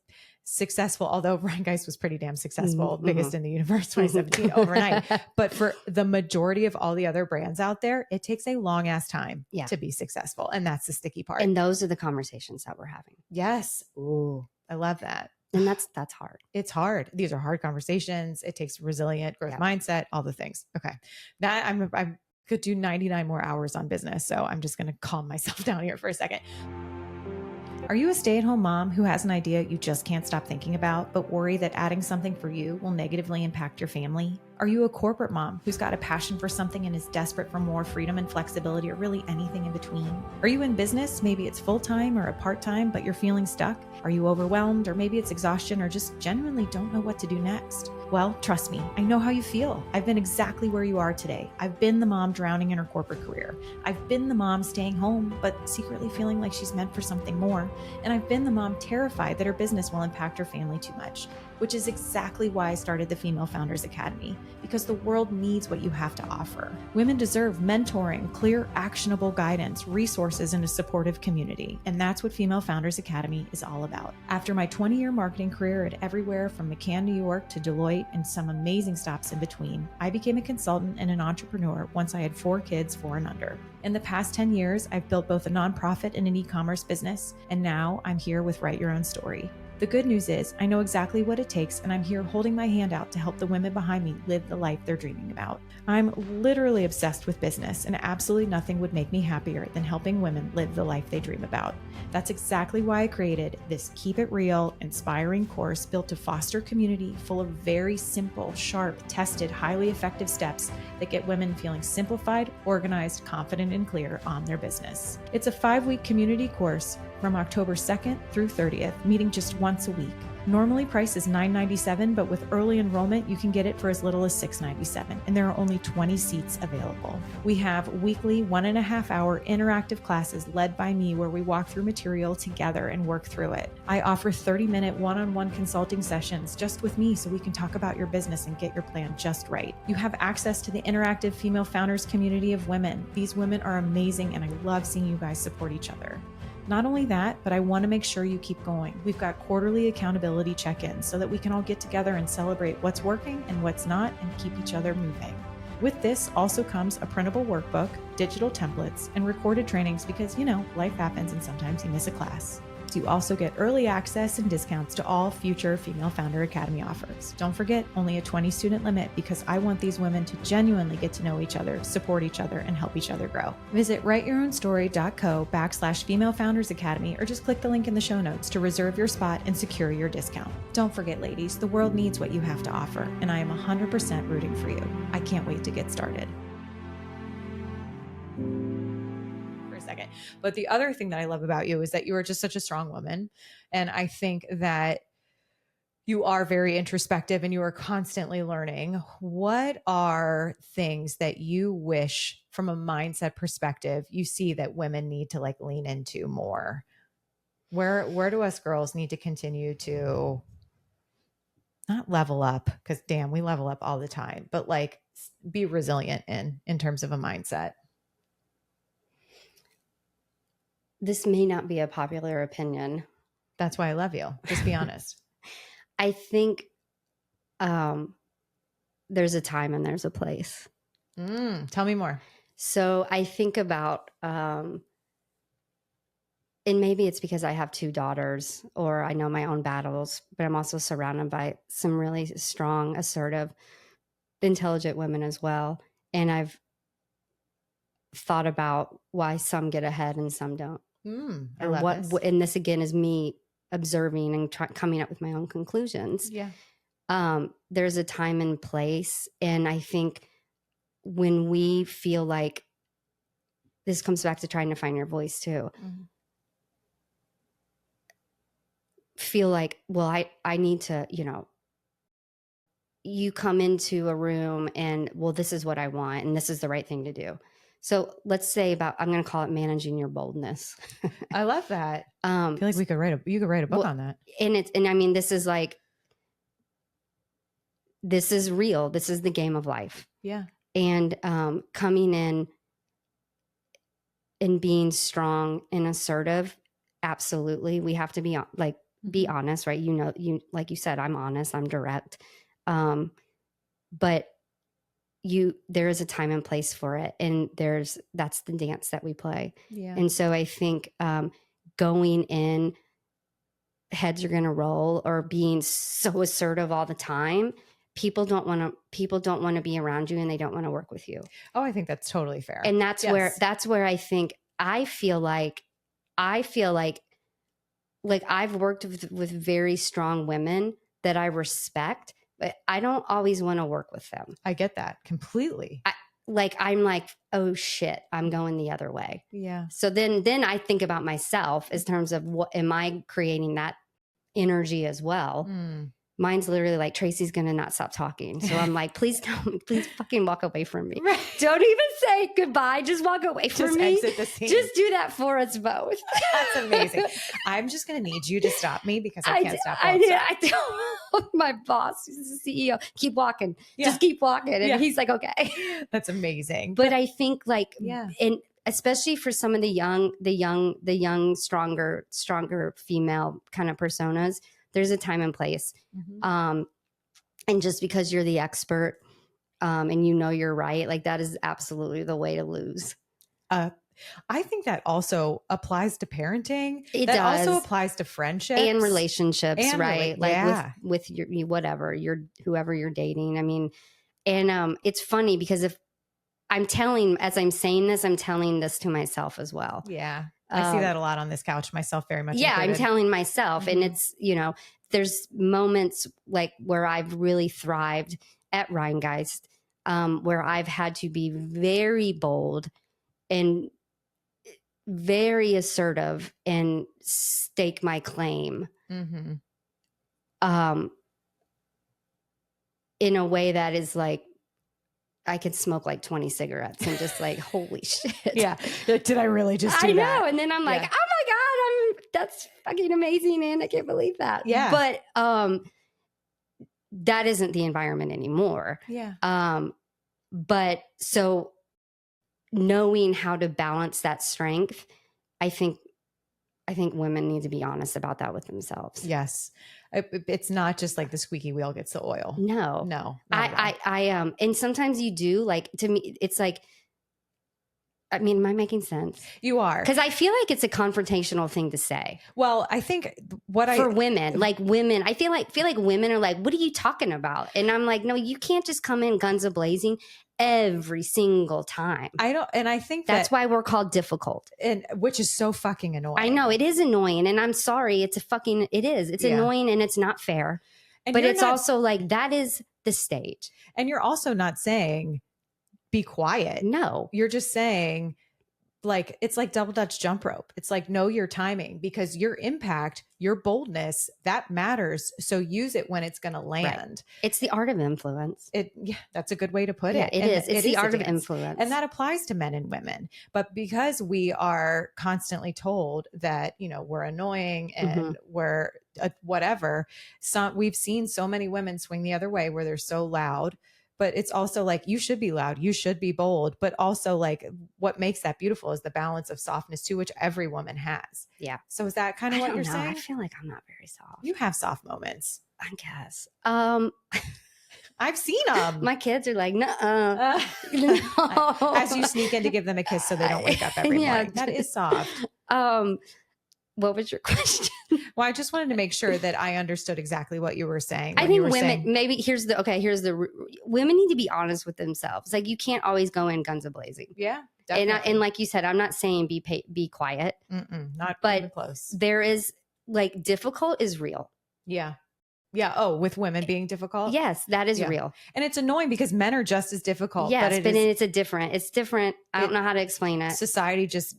successful, although Rheingeist was pretty damn successful, biggest in the universe 2017 overnight. But for the majority of all the other brands out there, it takes a long ass time to be successful. And that's the sticky part. And those are the conversations that we're having. Yes. Ooh, I love that. And that's hard. It's hard. These are hard conversations. It takes resilient growth mindset, all the things. Okay. That I could do 99 more hours on business. So I'm just going to calm myself down here for a second. Are you a stay-at-home mom who has an idea you just can't stop thinking about, but worry that adding something for you will negatively impact your family? Are you a corporate mom who's got a passion for something and is desperate for more freedom and flexibility, or really anything in between? Are you in business? Maybe it's full-time or a part-time, but you're feeling stuck? Are you overwhelmed, or maybe it's exhaustion, or just genuinely don't know what to do next? Well, trust me, I know how you feel. I've been exactly where you are today. I've been the mom drowning in her corporate career. I've been the mom staying home, but secretly feeling like she's meant for something more. And I've been the mom terrified that her business will impact her family too much, which is exactly why I started the Female Founders Academy, because the world needs what you have to offer. Women deserve mentoring, clear, actionable guidance, resources, and a supportive community. And that's what Female Founders Academy is all about. After my 20-year marketing career at everywhere from McCann, New York to Deloitte and some amazing stops in between, I became a consultant and an entrepreneur once I had 4 kids, 4 and under. In the past 10 years, I've built both a nonprofit and an e-commerce business, and now I'm here with Write Your Own Story. The good news is I know exactly what it takes, and I'm here holding my hand out to help the women behind me live the life they're dreaming about. I'm literally obsessed with business, and absolutely nothing would make me happier than helping women live the life they dream about. That's exactly why I created this Keep It Real, inspiring course built to foster community full of very simple, sharp, tested, highly effective steps that get women feeling simplified, organized, confident, and clear on their business. It's a 5-week community course from October 2nd through 30th, meeting just once a week. Normally price is $9.97, but with early enrollment, you can get it for as little as $6.97, and there are only 20 seats available. We have weekly 1.5-hour interactive classes led by me where we walk through material together and work through it. I offer 30-minute one-on-one consulting sessions just with me so we can talk about your business and get your plan just right. You have access to the interactive female founders community of women. These women are amazing, and I love seeing you guys support each other. Not only that, but I want to make sure you keep going. We've got quarterly accountability check-ins so that we can all get together and celebrate what's working and what's not and keep each other moving. With this also comes a printable workbook, digital templates, and recorded trainings because, life happens and sometimes you miss a class. You also get early access and discounts to all future Female Founder Academy offers. Don't forget, only a 20 student limit because I want these women to genuinely get to know each other, support each other, and help each other grow. Visit writeyourownstory.co/Female Founders Academy or just click the link in the show notes to reserve your spot and secure your discount. Don't forget, ladies, the world needs what you have to offer, and I am 100% rooting for you. I can't wait to get started. Second. But the other thing that I love about you is that you are just such a strong woman. And I think that you are very introspective and you are constantly learning. What are things that you wish from a mindset perspective you see that women need to lean into more? Where do us girls need to continue to not level up? Because damn, we level up all the time, but be resilient in terms of a mindset. This may not be a popular opinion. That's why I love you. Just be honest. I think there's a time and there's a place. Tell me more. So I think about, and maybe it's because I have 2 daughters or I know my own battles, but I'm also surrounded by some really strong, assertive, intelligent women as well. And I've thought about why some get ahead and some don't. I love this. And this again is me observing and coming up with my own conclusions. Yeah. There's a time and place. And I think when we feel like, this comes back to trying to find your voice too. Mm-hmm. Feel like, well, I need to, you come into a room and, well, this is what I want and this is the right thing to do. So let's say I'm going to call it managing your boldness. I love that. I feel like you could write a book on that. And I mean, this is real. This is the game of life. Yeah. And coming in and being strong and assertive, absolutely. We have to be be honest, right? Like you said, I'm honest, I'm direct. But there is a time and place for it. And that's the dance that we play. Yeah. And so I think going in, heads are going to roll, or being so assertive all the time, people don't want to be around you and they don't want to work with you. Oh, I think that's totally fair. And that's where I think I feel like I've worked with very strong women that I respect, but I don't always want to work with them. I get that completely. I'm like, oh shit, I'm going the other way. Yeah. So then I think about myself in terms of what am I creating that energy as well. Mine's literally like, Tracey's going to not stop talking. So I'm like, please fucking walk away from me. Right. Don't even say goodbye. Just walk away from me. Exit the scene. Just do that for us both. That's amazing. I'm just going to need you to stop me because I can't stop. I tell my boss, who's the CEO, keep walking. Yeah. Just keep walking. And he's like, okay. That's amazing. But I think and especially for some of the young, stronger female kind of personas, there's a time and place. Mm-hmm. And just because you're the expert and you're right, that is absolutely the way to lose. I think that also applies to parenting. It that does. also applies to friendships and relationships, and right? yeah. Like with your whatever, your whoever you're dating. I mean, and it's funny because if I'm telling, as I'm saying this, I'm telling this to myself as well. Yeah. I see that a lot on this couch, myself very much. Yeah, included. I'm telling myself. And it's, there's moments like where I've really thrived at Rheingeist, where I've had to be very bold and very assertive and stake my claim. In a way that is like, I could smoke like 20 cigarettes and just like, holy shit. Yeah. Did I really just do that? I know. And then I'm like, oh my God, that's fucking amazing. And I can't believe that. Yeah. But that isn't the environment anymore. Yeah. But so knowing how to balance that strength, I think women need to be honest about that with themselves. Yes. It's not just like the squeaky wheel gets the oil. No. I and sometimes you do, like, to me, it's like, I mean, am I making sense? You are. Because I feel like it's a confrontational thing to say. Well, I think for women, like women, I feel like women are like, what are you talking about? And I'm like, no, you can't just come in guns a-blazing every single time. I don't, and I think that's why we're called difficult, and which is so fucking annoying. I know it is annoying, and I'm sorry, it is. It's annoying, and it's not fair. But it's also like, that is the stage. And you're also not saying be quiet. No, you're just saying, like, it's like double Dutch jump rope. It's like, know your timing, because your impact, your boldness, that matters. So use it when it's going to land. Right. It's the art of influence. Yeah, that's a good way to put it. It is. It's the art of influence. And that applies to men and women. But because we are constantly told that, we're annoying and we're whatever, we've seen so many women swing the other way where they're so loud. But it's also like, you should be loud, you should be bold, but also like, what makes that beautiful is the balance of softness too, which every woman has. Yeah. So is that kind of what you're saying? I feel like I'm not very soft. You have soft moments, I guess. I've seen them. My kids are like, nuh-uh. No. As you sneak in to give them a kiss so they don't wake up every morning. That is soft. What was your question? Well, I just wanted to make sure that I understood exactly what you were saying. I think women, maybe here's the women need to be honest with themselves. Like, you can't always go in guns a-blazing. Yeah. Definitely. And like you said, I'm not saying be quiet. Not even close. There is, like, difficult is real. Yeah. Yeah. Oh, with women being difficult? Yes, that is real. And it's annoying because men are just as difficult. Yes, but it's different. I don't know how to explain it. Society just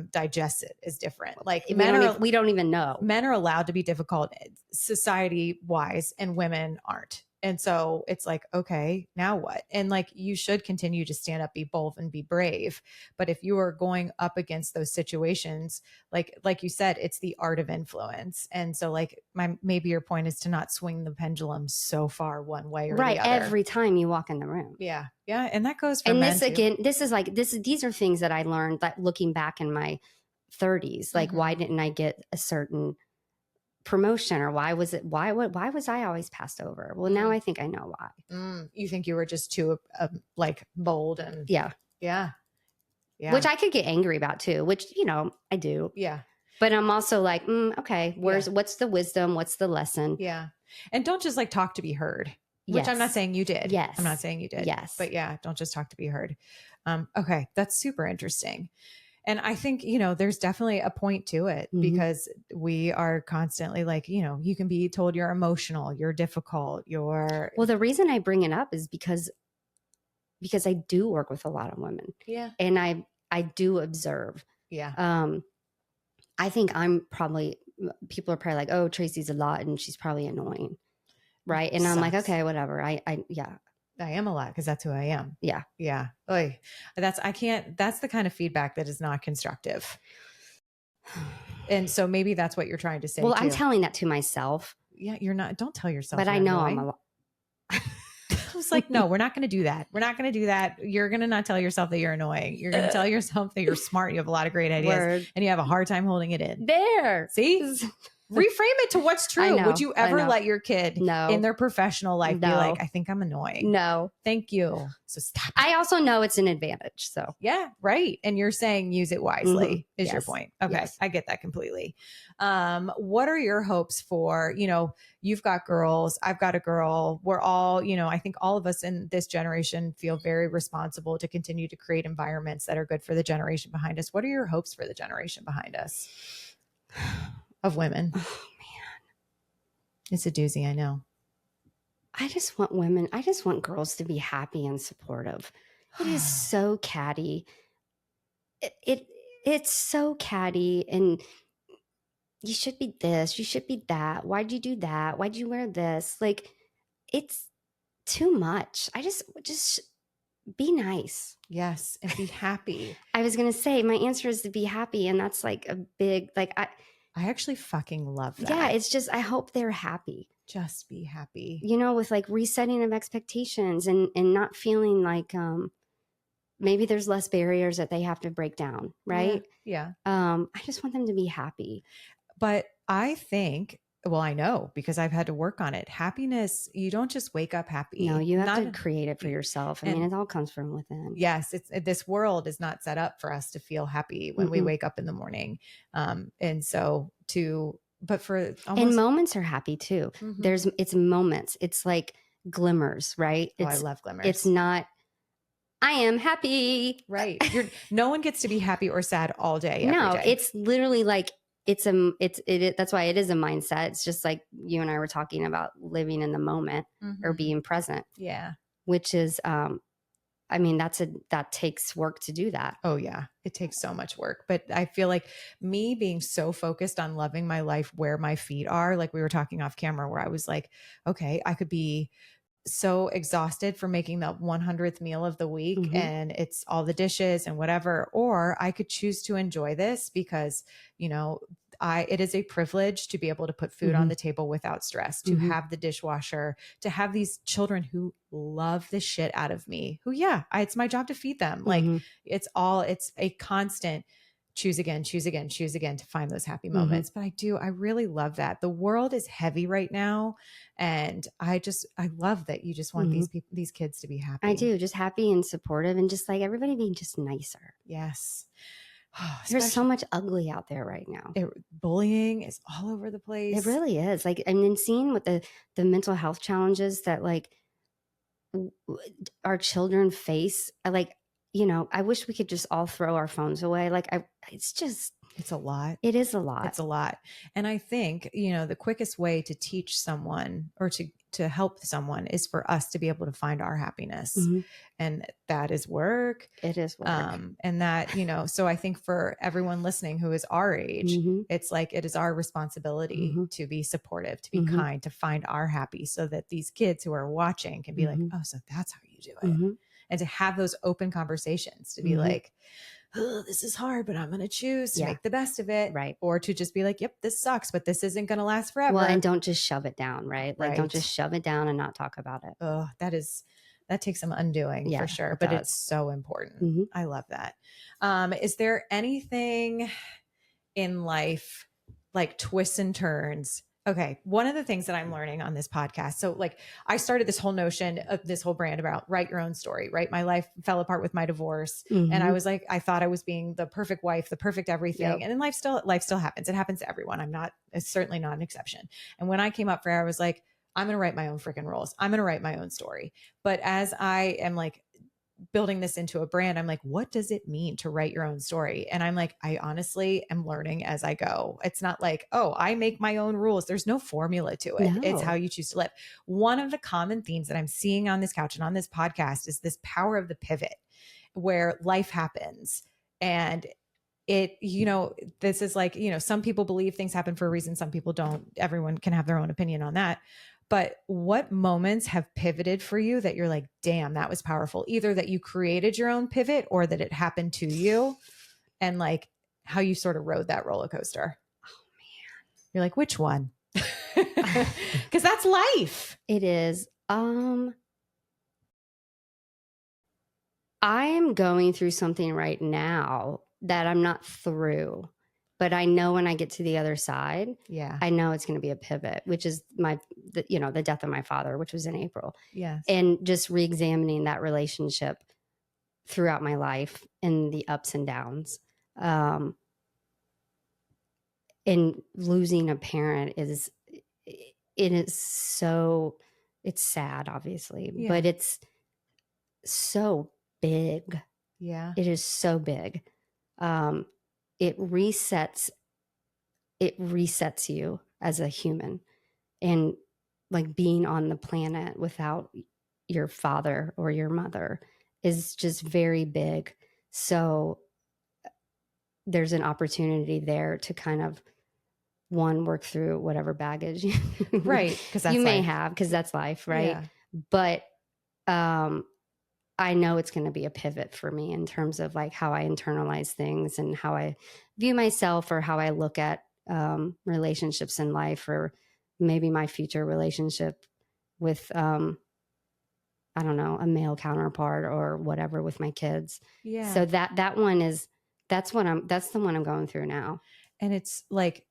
digests it as different. Like, we don't even know. Men are allowed to be difficult society wise, and women aren't. And so it's like, okay, now what? And like, you should continue to stand up, be bold, and be brave. But if you are going up against those situations, like you said, it's the art of influence. And so like, maybe your point is to not swing the pendulum so far one way or the other. Every time you walk in the room. Yeah. Yeah. And that goes for men too. These are things that I learned, that looking back in my 30s, like, why didn't I get a certain promotion, or why was I always passed over? Well, now I think I know why. You think you were just too like bold and yeah, which I could get angry about too, which I do. Yeah, but I'm also like, okay, what's the wisdom, what's the lesson? Yeah. And don't just like talk to be heard, which I'm not saying you did. Yes, I'm not saying you did. Yes, but yeah, don't just talk to be heard. Okay, that's super interesting. And I think, there's definitely a point to it, because we are constantly like, you can be told you're emotional, you're difficult, well, the reason I bring it up is because I do work with a lot of women. Yeah. And I do observe. Yeah. I think people are probably like, oh, Tracey's a lot and she's probably annoying. Right. And I'm like, okay, whatever. I am a lot, because that's who I am. Yeah. Yeah. Oy. That's the kind of feedback that is not constructive. And so maybe that's what you're trying to say. Well, too. I'm telling that to myself. Yeah. You're not, don't tell yourself. But I know I'm a lot. I was like, no, we're not going to do that. We're not going to do that. You're going to not tell yourself that you're annoying. You're going to tell yourself that you're smart. You have a lot of great ideas. And you have a hard time holding it in. There. See? it to what's true. Would you ever let your kid in their professional life be like, I think I'm annoying? No. Thank you. So stop. I also know it's an advantage. So yeah, right. And you're saying use it wisely is your point. Okay. Yes. I get that completely. What are your hopes for, you've got girls, I've got a girl. We're all, I think all of us in this generation feel very responsible to continue to create environments that are good for the generation behind us. What are your hopes for the generation behind us of women? Oh man. It's a doozy. I know. I just want girls to be happy and supportive. It is so catty. It's so catty, and you should be this, you should be that. Why'd you do that? Why'd you wear this? Like, it's too much. I just be nice. Yes. And be happy. I was going to say, my answer is to be happy. And that's like a big, like, I actually fucking love that. Yeah. It's just, I hope they're happy. Just be happy. With like resetting of expectations and not feeling like, maybe there's less barriers that they have to break down. Right. Yeah. I just want them to be happy. But I think, well, I know because I've had to work on it. Happiness, you don't just wake up happy. No, you have to create it for yourself. I mean, it all comes from within. Yes. This world is not set up for us to feel happy when we wake up in the morning. And so and moments are happy too. It's moments. It's like glimmers, right? I love glimmers. It's not, I am happy. Right. No one gets to be happy or sad all day. No, day. It's literally like, that's why it is a mindset. It's just like you and I were talking about living in the moment or being present. Yeah. Which is, that takes work to do that. Oh yeah. It takes so much work, but I feel like me being so focused on loving my life where my feet are, like we were talking off camera, where I was like, okay, I could be so exhausted for making the 100th meal of the week and it's all the dishes and whatever, or I could choose to enjoy this because, it is a privilege to be able to put food on the table without stress, to have the dishwasher, to have these children who love the shit out of me, it's my job to feed them. Like it's a constant choose again to find those happy moments. But I really love that. The world is heavy right now. And I love that you just want these kids to be happy. I do, just happy and supportive and just like everybody being just nicer. Yes. There's so much ugly out there right now. Bullying is all over the place. It really is. Like, and then seeing what the mental health challenges that like our children face, I wish we could just all throw our phones away. It's a lot. It is a lot. It's a lot. And I think, the quickest way to teach someone or to help someone is for us to be able to find our happiness. And that is work. It is work. And that, so I think for everyone listening who is our age, it's like, it is our responsibility to be supportive, to be kind, to find our happy so that these kids who are watching can be like, oh, so that's how you do it. And to have those open conversations to be like, oh, this is hard, but I'm going to choose to make the best of it. Right. Or to just be like, yep, this sucks, but this isn't going to last forever. Well, and don't just shove it down, right? Like, don't just shove it down and not talk about it. Oh, that takes some undoing for sure, but it's so important. I love that. Is there anything in life like twists and turns? Okay. One of the things that I'm learning on this podcast. So like I started this whole notion of this whole brand about write your own story, right? My life fell apart with my divorce. And I was like, I thought I was being the perfect wife, the perfect everything. Yep. And then life still happens. It happens to everyone. It's certainly not an exception. And when I came up for air, I was like, I'm going to write my own freaking rules. I'm going to write my own story. But as I am like building this into a brand, I'm like, what does it mean to write your own story? And I'm like, I honestly am learning as I go. It's not like, oh, I make my own rules. There's no formula to it. No. It's how you choose to live. One of the common themes that I'm seeing on this couch and on this podcast is this power of the pivot where life happens. And this is like, some people believe things happen for a reason. Some people don't. Everyone can have their own opinion on that. But what moments have pivoted for you that you're like, damn, that was powerful? Either that you created your own pivot or that it happened to you, and like how you sort of rode that roller coaster. Oh man. You're like, which one? Because that's life. It is. I am going through something right now that I'm not through. But I know when I get to the other side, Yeah. I know it's going to be a pivot, which is the death of my father, which was in April. Yes. And just reexamining that relationship throughout my life and the ups and downs. And losing a parent it's sad, obviously, but it's so big. Yeah. It is so big. It resets you as a human, and like being on the planet without your father or your mother is just very big. So there's an opportunity there to kind of work through whatever baggage right, because you may have, because that's life, right? Yeah. But I know it's going to be a pivot for me in terms of like how I internalize things and how I view myself, or how I look at relationships in life, or maybe my future relationship with I don't know, a male counterpart or whatever with my kids. Yeah. So that's the one I'm going through now. And it's like,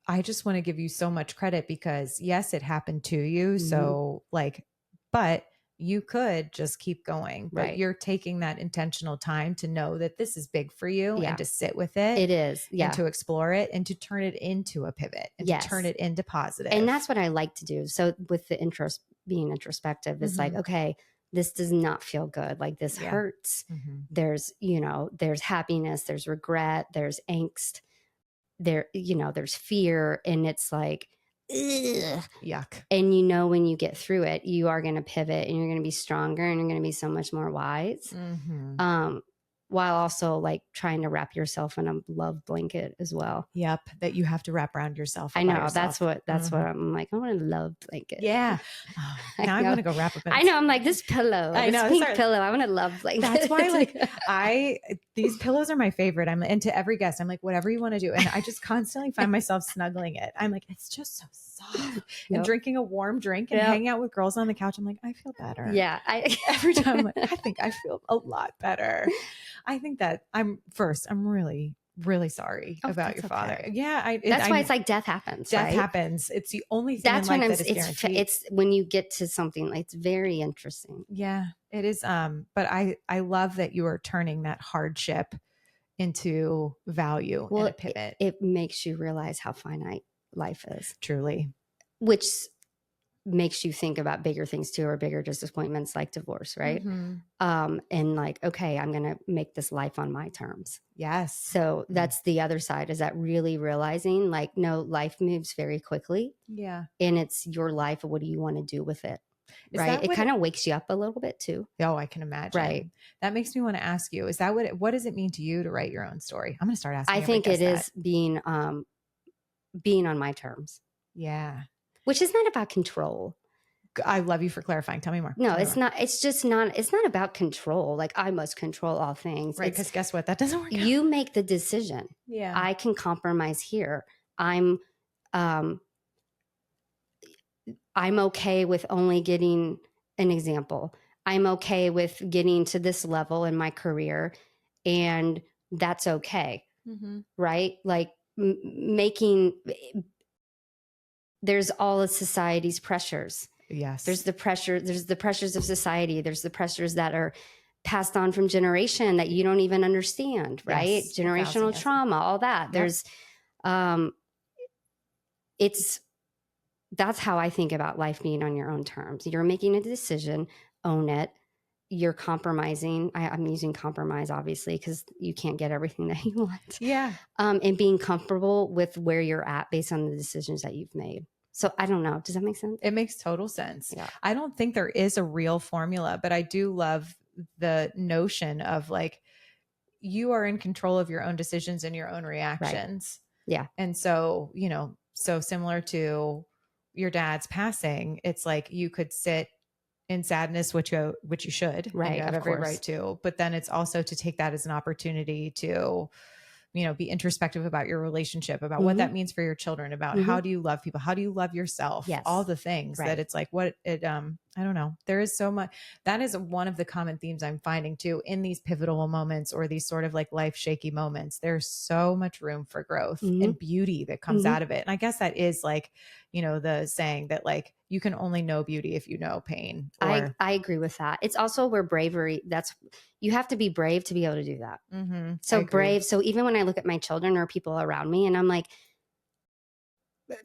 I just want to give you so much credit because yes, it happened to you. Mm-hmm. So like, but you could just keep going, but you're taking that intentional time to know that this is big for you and to sit with it. It is. Yeah. And to explore it and to turn it into a pivot and to turn it into positive. And that's what I like to do. So with the being introspective, it's like, okay, this does not feel good. Like this hurts. Mm-hmm. There's happiness, there's regret, there's angst, there's fear. And it's like, ugh. Yuck. And when you get through it, you are going to pivot and you're going to be stronger and you're going to be so much more wise. Mm-hmm. While also like trying to wrap yourself in a love blanket as well. Yep. That you have to wrap around yourself. I know. That's what I'm like. I want a love blanket. Yeah. Now I want to go wrap up. I know. I'm like, this pillow, this pink pillow. I want a love blanket. That's why these pillows are my favorite. I'm into every guest. I'm like, whatever you want to do. And I just constantly find myself snuggling it. I'm like, it's just so soft. And drinking a warm drink and hanging out with girls on the couch. I'm like, I feel better. Yeah. Every time I'm like, I think I feel a lot better. I think that I'm really, really sorry about your father. Okay. Yeah. That's why it's like death happens. Death happens. It's the only thing in life that is guaranteed. It's when you get to something like, it's very interesting. Yeah, it is. But I love that you are turning that hardship into value and a pivot. It makes you realize how finite life is. Truly. Which makes you think about bigger things too, or bigger disappointments like divorce, right? Mm-hmm. And like, okay, I'm going to make this life on my terms. Yes. So that's the other side, is that really realizing like, no, life moves very quickly. Yeah. And it's your life. What do you want to do with it? Right. It kind of wakes you up a little bit too. Oh, I can imagine. Right. That makes me want to ask you, is that what does it mean to you to write your own story? I'm going to start asking. I think it is being on my terms. Yeah. Which is not about control. I love you for clarifying. Tell me more. No, it's not. It's just not. It's not about control. Like I must control all things. Right. Because guess what? That doesn't work. You make the decision. Yeah. I can compromise here. I'm okay with only getting an example. I'm okay with getting to this level in my career, and that's okay. Mm-hmm. Right. Like there's all of society's pressures. Yes. There's the pressures of society. There's the pressures that are passed on from generation that you don't even understand, right? Yes, generational trauma, all that. Yep. That's how I think about life being on your own terms. You're making a decision, own it. You're compromising. I'm using compromise, obviously, because you can't get everything that you want. Yeah. And being comfortable with where you're at based on the decisions that you've made. So I don't know. Does that make sense? It makes total sense. Yeah. I don't think there is a real formula, but I do love the notion of like, you are in control of your own decisions and your own reactions. Right. Yeah. And so, so similar to your dad's passing, it's like you could sit in sadness, which you should, right? You have every right to, but then it's also to take that as an opportunity to, be introspective about your relationship, about what that means for your children, about how do you love people? How do you love yourself? Yes. All the things that it's like, I I don't know. There is so much. That is one of the common themes I'm finding too in these pivotal moments or these sort of like life shaky moments. There's so much room for growth and beauty that comes out of it. And I guess that is like, you know, the saying that like you can only know beauty if you know pain. Or I agree with that. It's also where bravery, you have to be brave to be able to do that. So brave. So even when I look at my children or people around me and I'm like,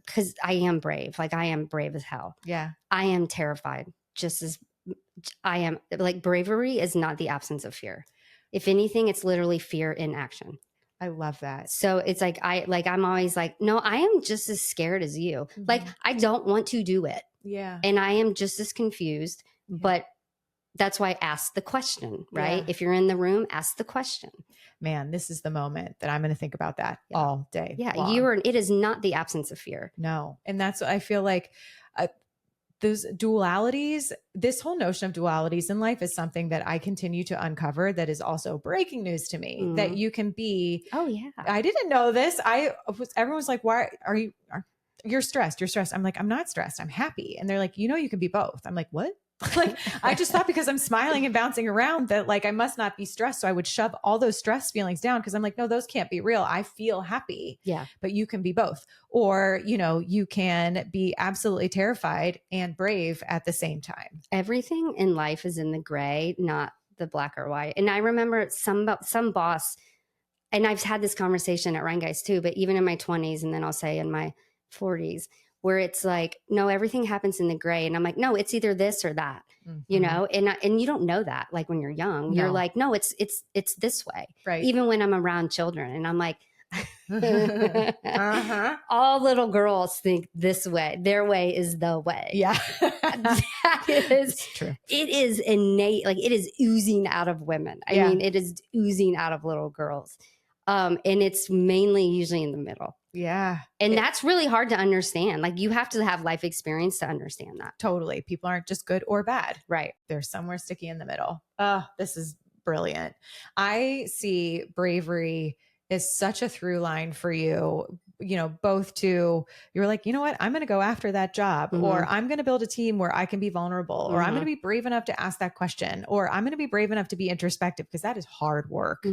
because I am brave, like I am brave as hell. Yeah. I am terrified just as I am. Like bravery is not the absence of fear. If anything, it's literally fear in action. I love that. So it's like, I'm always like, no, I am just as scared as you. Like, I don't want to do it. Yeah. And I am just as confused, but that's why I ask the question, right? Yeah. If you're in the room, ask the question. Man, this is the moment that I'm going to think about that all day. Yeah. Long. It is not the absence of fear. No. And that's what I feel like. Those dualities, this whole notion of dualities in life is something that I continue to uncover that is also breaking news to me, that you can be. Oh yeah. I didn't know this. Everyone's like, why you're stressed? You're stressed. I'm like, I'm not stressed. I'm happy. And they're like, you know, you can be both. I'm like, what? Like, I just thought because I'm smiling and bouncing around that like I must not be stressed. So I would shove all those stress feelings down because I'm like, no, those can't be real. I feel happy. Yeah. But you can be both. Or, you know, you can be absolutely terrified and brave at the same time. Everything in life is in the gray, not the black or white. And I remember some boss, and I've had this conversation at Rheingeist too, but even in my 20s, and then I'll say in my 40s, where it's like, no, everything happens in the gray. And I'm like, no, it's either this or that, you know? And you don't know that. Like when you're young, you're like, no, it's this way. Right. Even when I'm around children and I'm like, all little girls think this way. Their way is the way. Yeah. That is true. It is innate. Like it is oozing out of women. I mean, it is oozing out of little girls. And it's mainly usually in the middle. Yeah. And that's really hard to understand. Like you have to have life experience to understand that. Totally. People aren't just good or bad. Right. They're somewhere sticky in the middle. Oh, this is brilliant. I see bravery is such a through line for you, you know, both to you're like, you know what, I'm going to go after that job, or I'm going to build a team where I can be vulnerable, or I'm going to be brave enough to ask that question, or I'm going to be brave enough to be introspective, because that is hard work.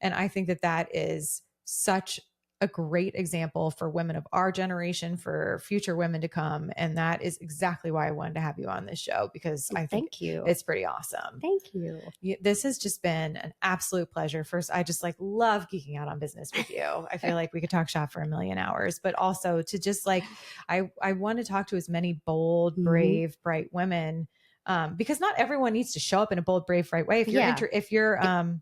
And I think that that is such a great example for women of our generation, for future women to come. And that is exactly why I wanted to have you on this show, because I think it's pretty awesome. Thank you. This has just been an absolute pleasure. First, I just like love geeking out on business with you. I feel like we could talk shop for a million hours, but also to just like, I want to talk to as many bold, brave, bright women, because not everyone needs to show up in a bold, brave, bright way. If you're,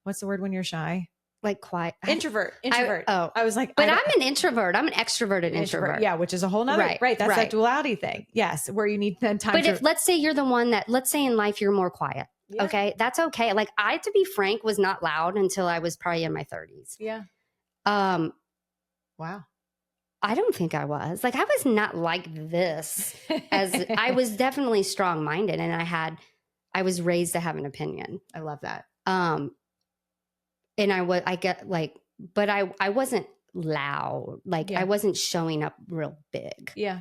what's the word when you're shy? Like quiet. Introvert. I was like, but I'm an introvert. I'm an extroverted introvert. Yeah. Which is a whole nother, right. That's that duality thing. Yes. Where you need then time. But if let's say you're the one that, let's say in life, you're more quiet. Yeah. Okay. That's okay. Like to be frank, was not loud until I was probably in my 30s. Yeah. Wow. I don't think I was. Like, I was not like this as I was definitely strong-minded, and I was raised to have an opinion. I love that. And I wasn't loud. Like I wasn't showing up real big. Yeah.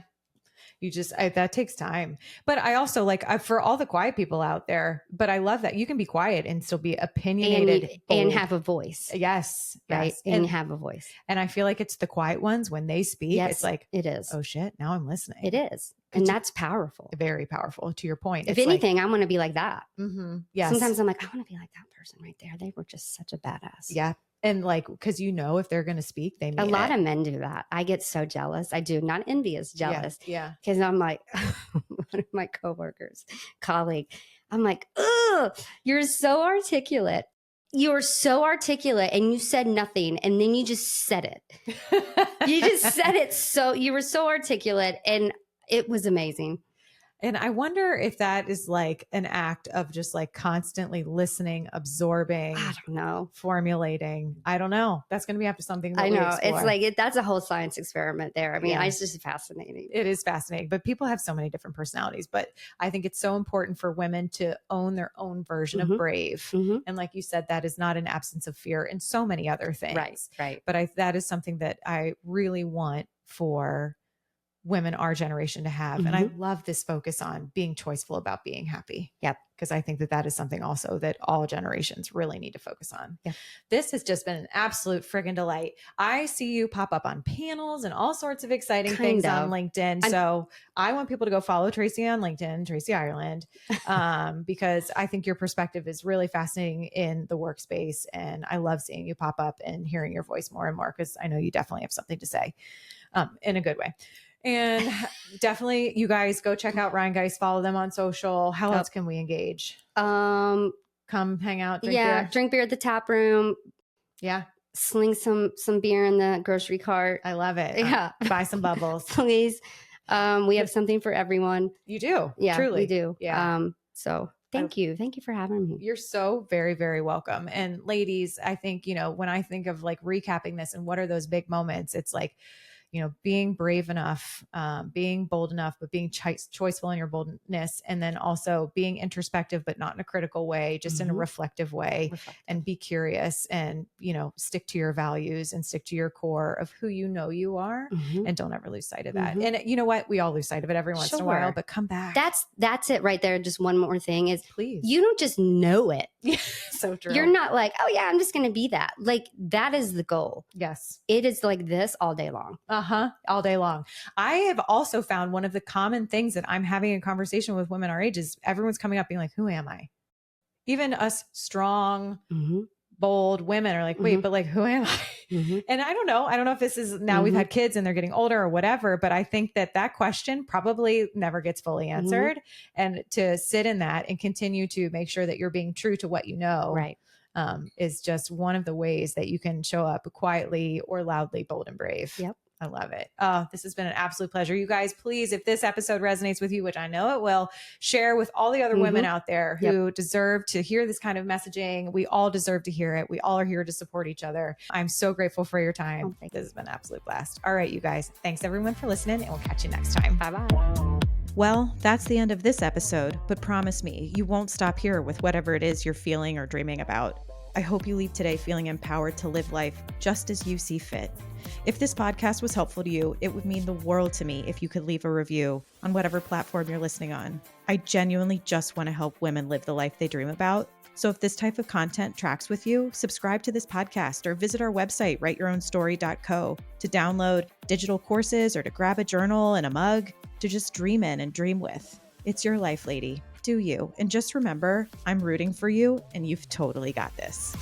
You just, that takes time. But I also for all the quiet people out there, but I love that you can be quiet and still be opinionated and have a voice. Yes. Right. Yes. And have a voice. And I feel like it's the quiet ones when they speak. Yes, it's like, it is. Oh shit. Now I'm listening. It is. And that's powerful. Very powerful, to your point. If anything, I want to be like that. Yes. Sometimes I'm like, I want to be like that person right there. They were just such a badass. Yeah. And because if they're going to speak, they mean a lot of men do that. I get so jealous. I do. Not envious, jealous. Yeah. Because I'm like, one of my colleague, I'm like, oh, you're so articulate. You're so articulate, and you said nothing, and then you just said it. You just said it. So you were so articulate, and it was amazing. And I wonder if that is like an act of just like constantly listening, absorbing. I don't know. Formulating. I don't know. That's going to be after something that I know. It's like, that's a whole science experiment there. I mean, it's just fascinating. It is fascinating, but people have so many different personalities. But I think it's so important for women to own their own version of brave. And like you said, that is not an absence of fear and so many other things. Right. But that is something that I really want for women our generation to have. And I love this focus on being choiceful about being happy. Yep. Because I think that that is something also that all generations really need to focus on. Yep. This has just been an absolute friggin' delight. I see you pop up on panels and all sorts of exciting things on LinkedIn. So I want people to go follow Tracey on LinkedIn, Tracey Ireland, because I think your perspective is really fascinating in the workspace. And I love seeing you pop up and hearing your voice more and more, because I know you definitely have something to say in a good way. And definitely, you guys go check out Rheingeist, follow them on social. How else can we engage? Come hang out, drink beer. Drink beer at the tap room. Yeah. Sling some beer in the grocery cart. I love it. Yeah. Buy some bubbles. Please. We have something for everyone. You do. Yeah, truly. we do. Yeah. So thank you. Thank you for having me. You're so very, very welcome. And ladies, I think, when I think of like recapping this and what are those big moments, it's like, being brave enough, being bold enough, but being choiceful in your boldness. And then also being introspective, but not in a critical way, just in a reflective way, and be curious and, stick to your values and stick to your core of who you are, and don't ever lose sight of that. And you know what? We all lose sight of it every once in a while, but come back. That's it right there. Just one more thing is, please, you don't just know it. So true. You're not like, oh yeah, I'm just going to be that. Like, that is the goal. Yes. It is like this all day long. All day long. I have also found one of the common things that I'm having a conversation with women our age is everyone's coming up being like, who am I? Even us strong, bold women are like, wait, but like, who am I? And I don't know if this is now we've had kids and they're getting older or whatever, but I think that question probably never gets fully answered. And to sit in that and continue to make sure that you're being true to what you know. Right. Is just one of the ways that you can show up quietly or loudly, bold and brave. Yep. I love it. This has been an absolute pleasure. You guys, please, if this episode resonates with you, which I know it will, share with all the other women out there who deserve to hear this kind of messaging. We all deserve to hear it. We all are here to support each other. I'm so grateful for your time. This has been an absolute blast. All right, you guys. Thanks everyone for listening, and we'll catch you next time. Bye-bye. Well, that's the end of this episode, but promise me, you won't stop here with whatever it is you're feeling or dreaming about. I hope you leave today feeling empowered to live life just as you see fit. If this podcast was helpful to you, it would mean the world to me if you could leave a review on whatever platform you're listening on. I genuinely just want to help women live the life they dream about. So if this type of content tracks with you, subscribe to this podcast or visit our website, writeyourownstory.co, to download digital courses or to grab a journal and a mug to just dream in and dream with. It's your life, lady. Do you. And just remember, I'm rooting for you, and you've totally got this.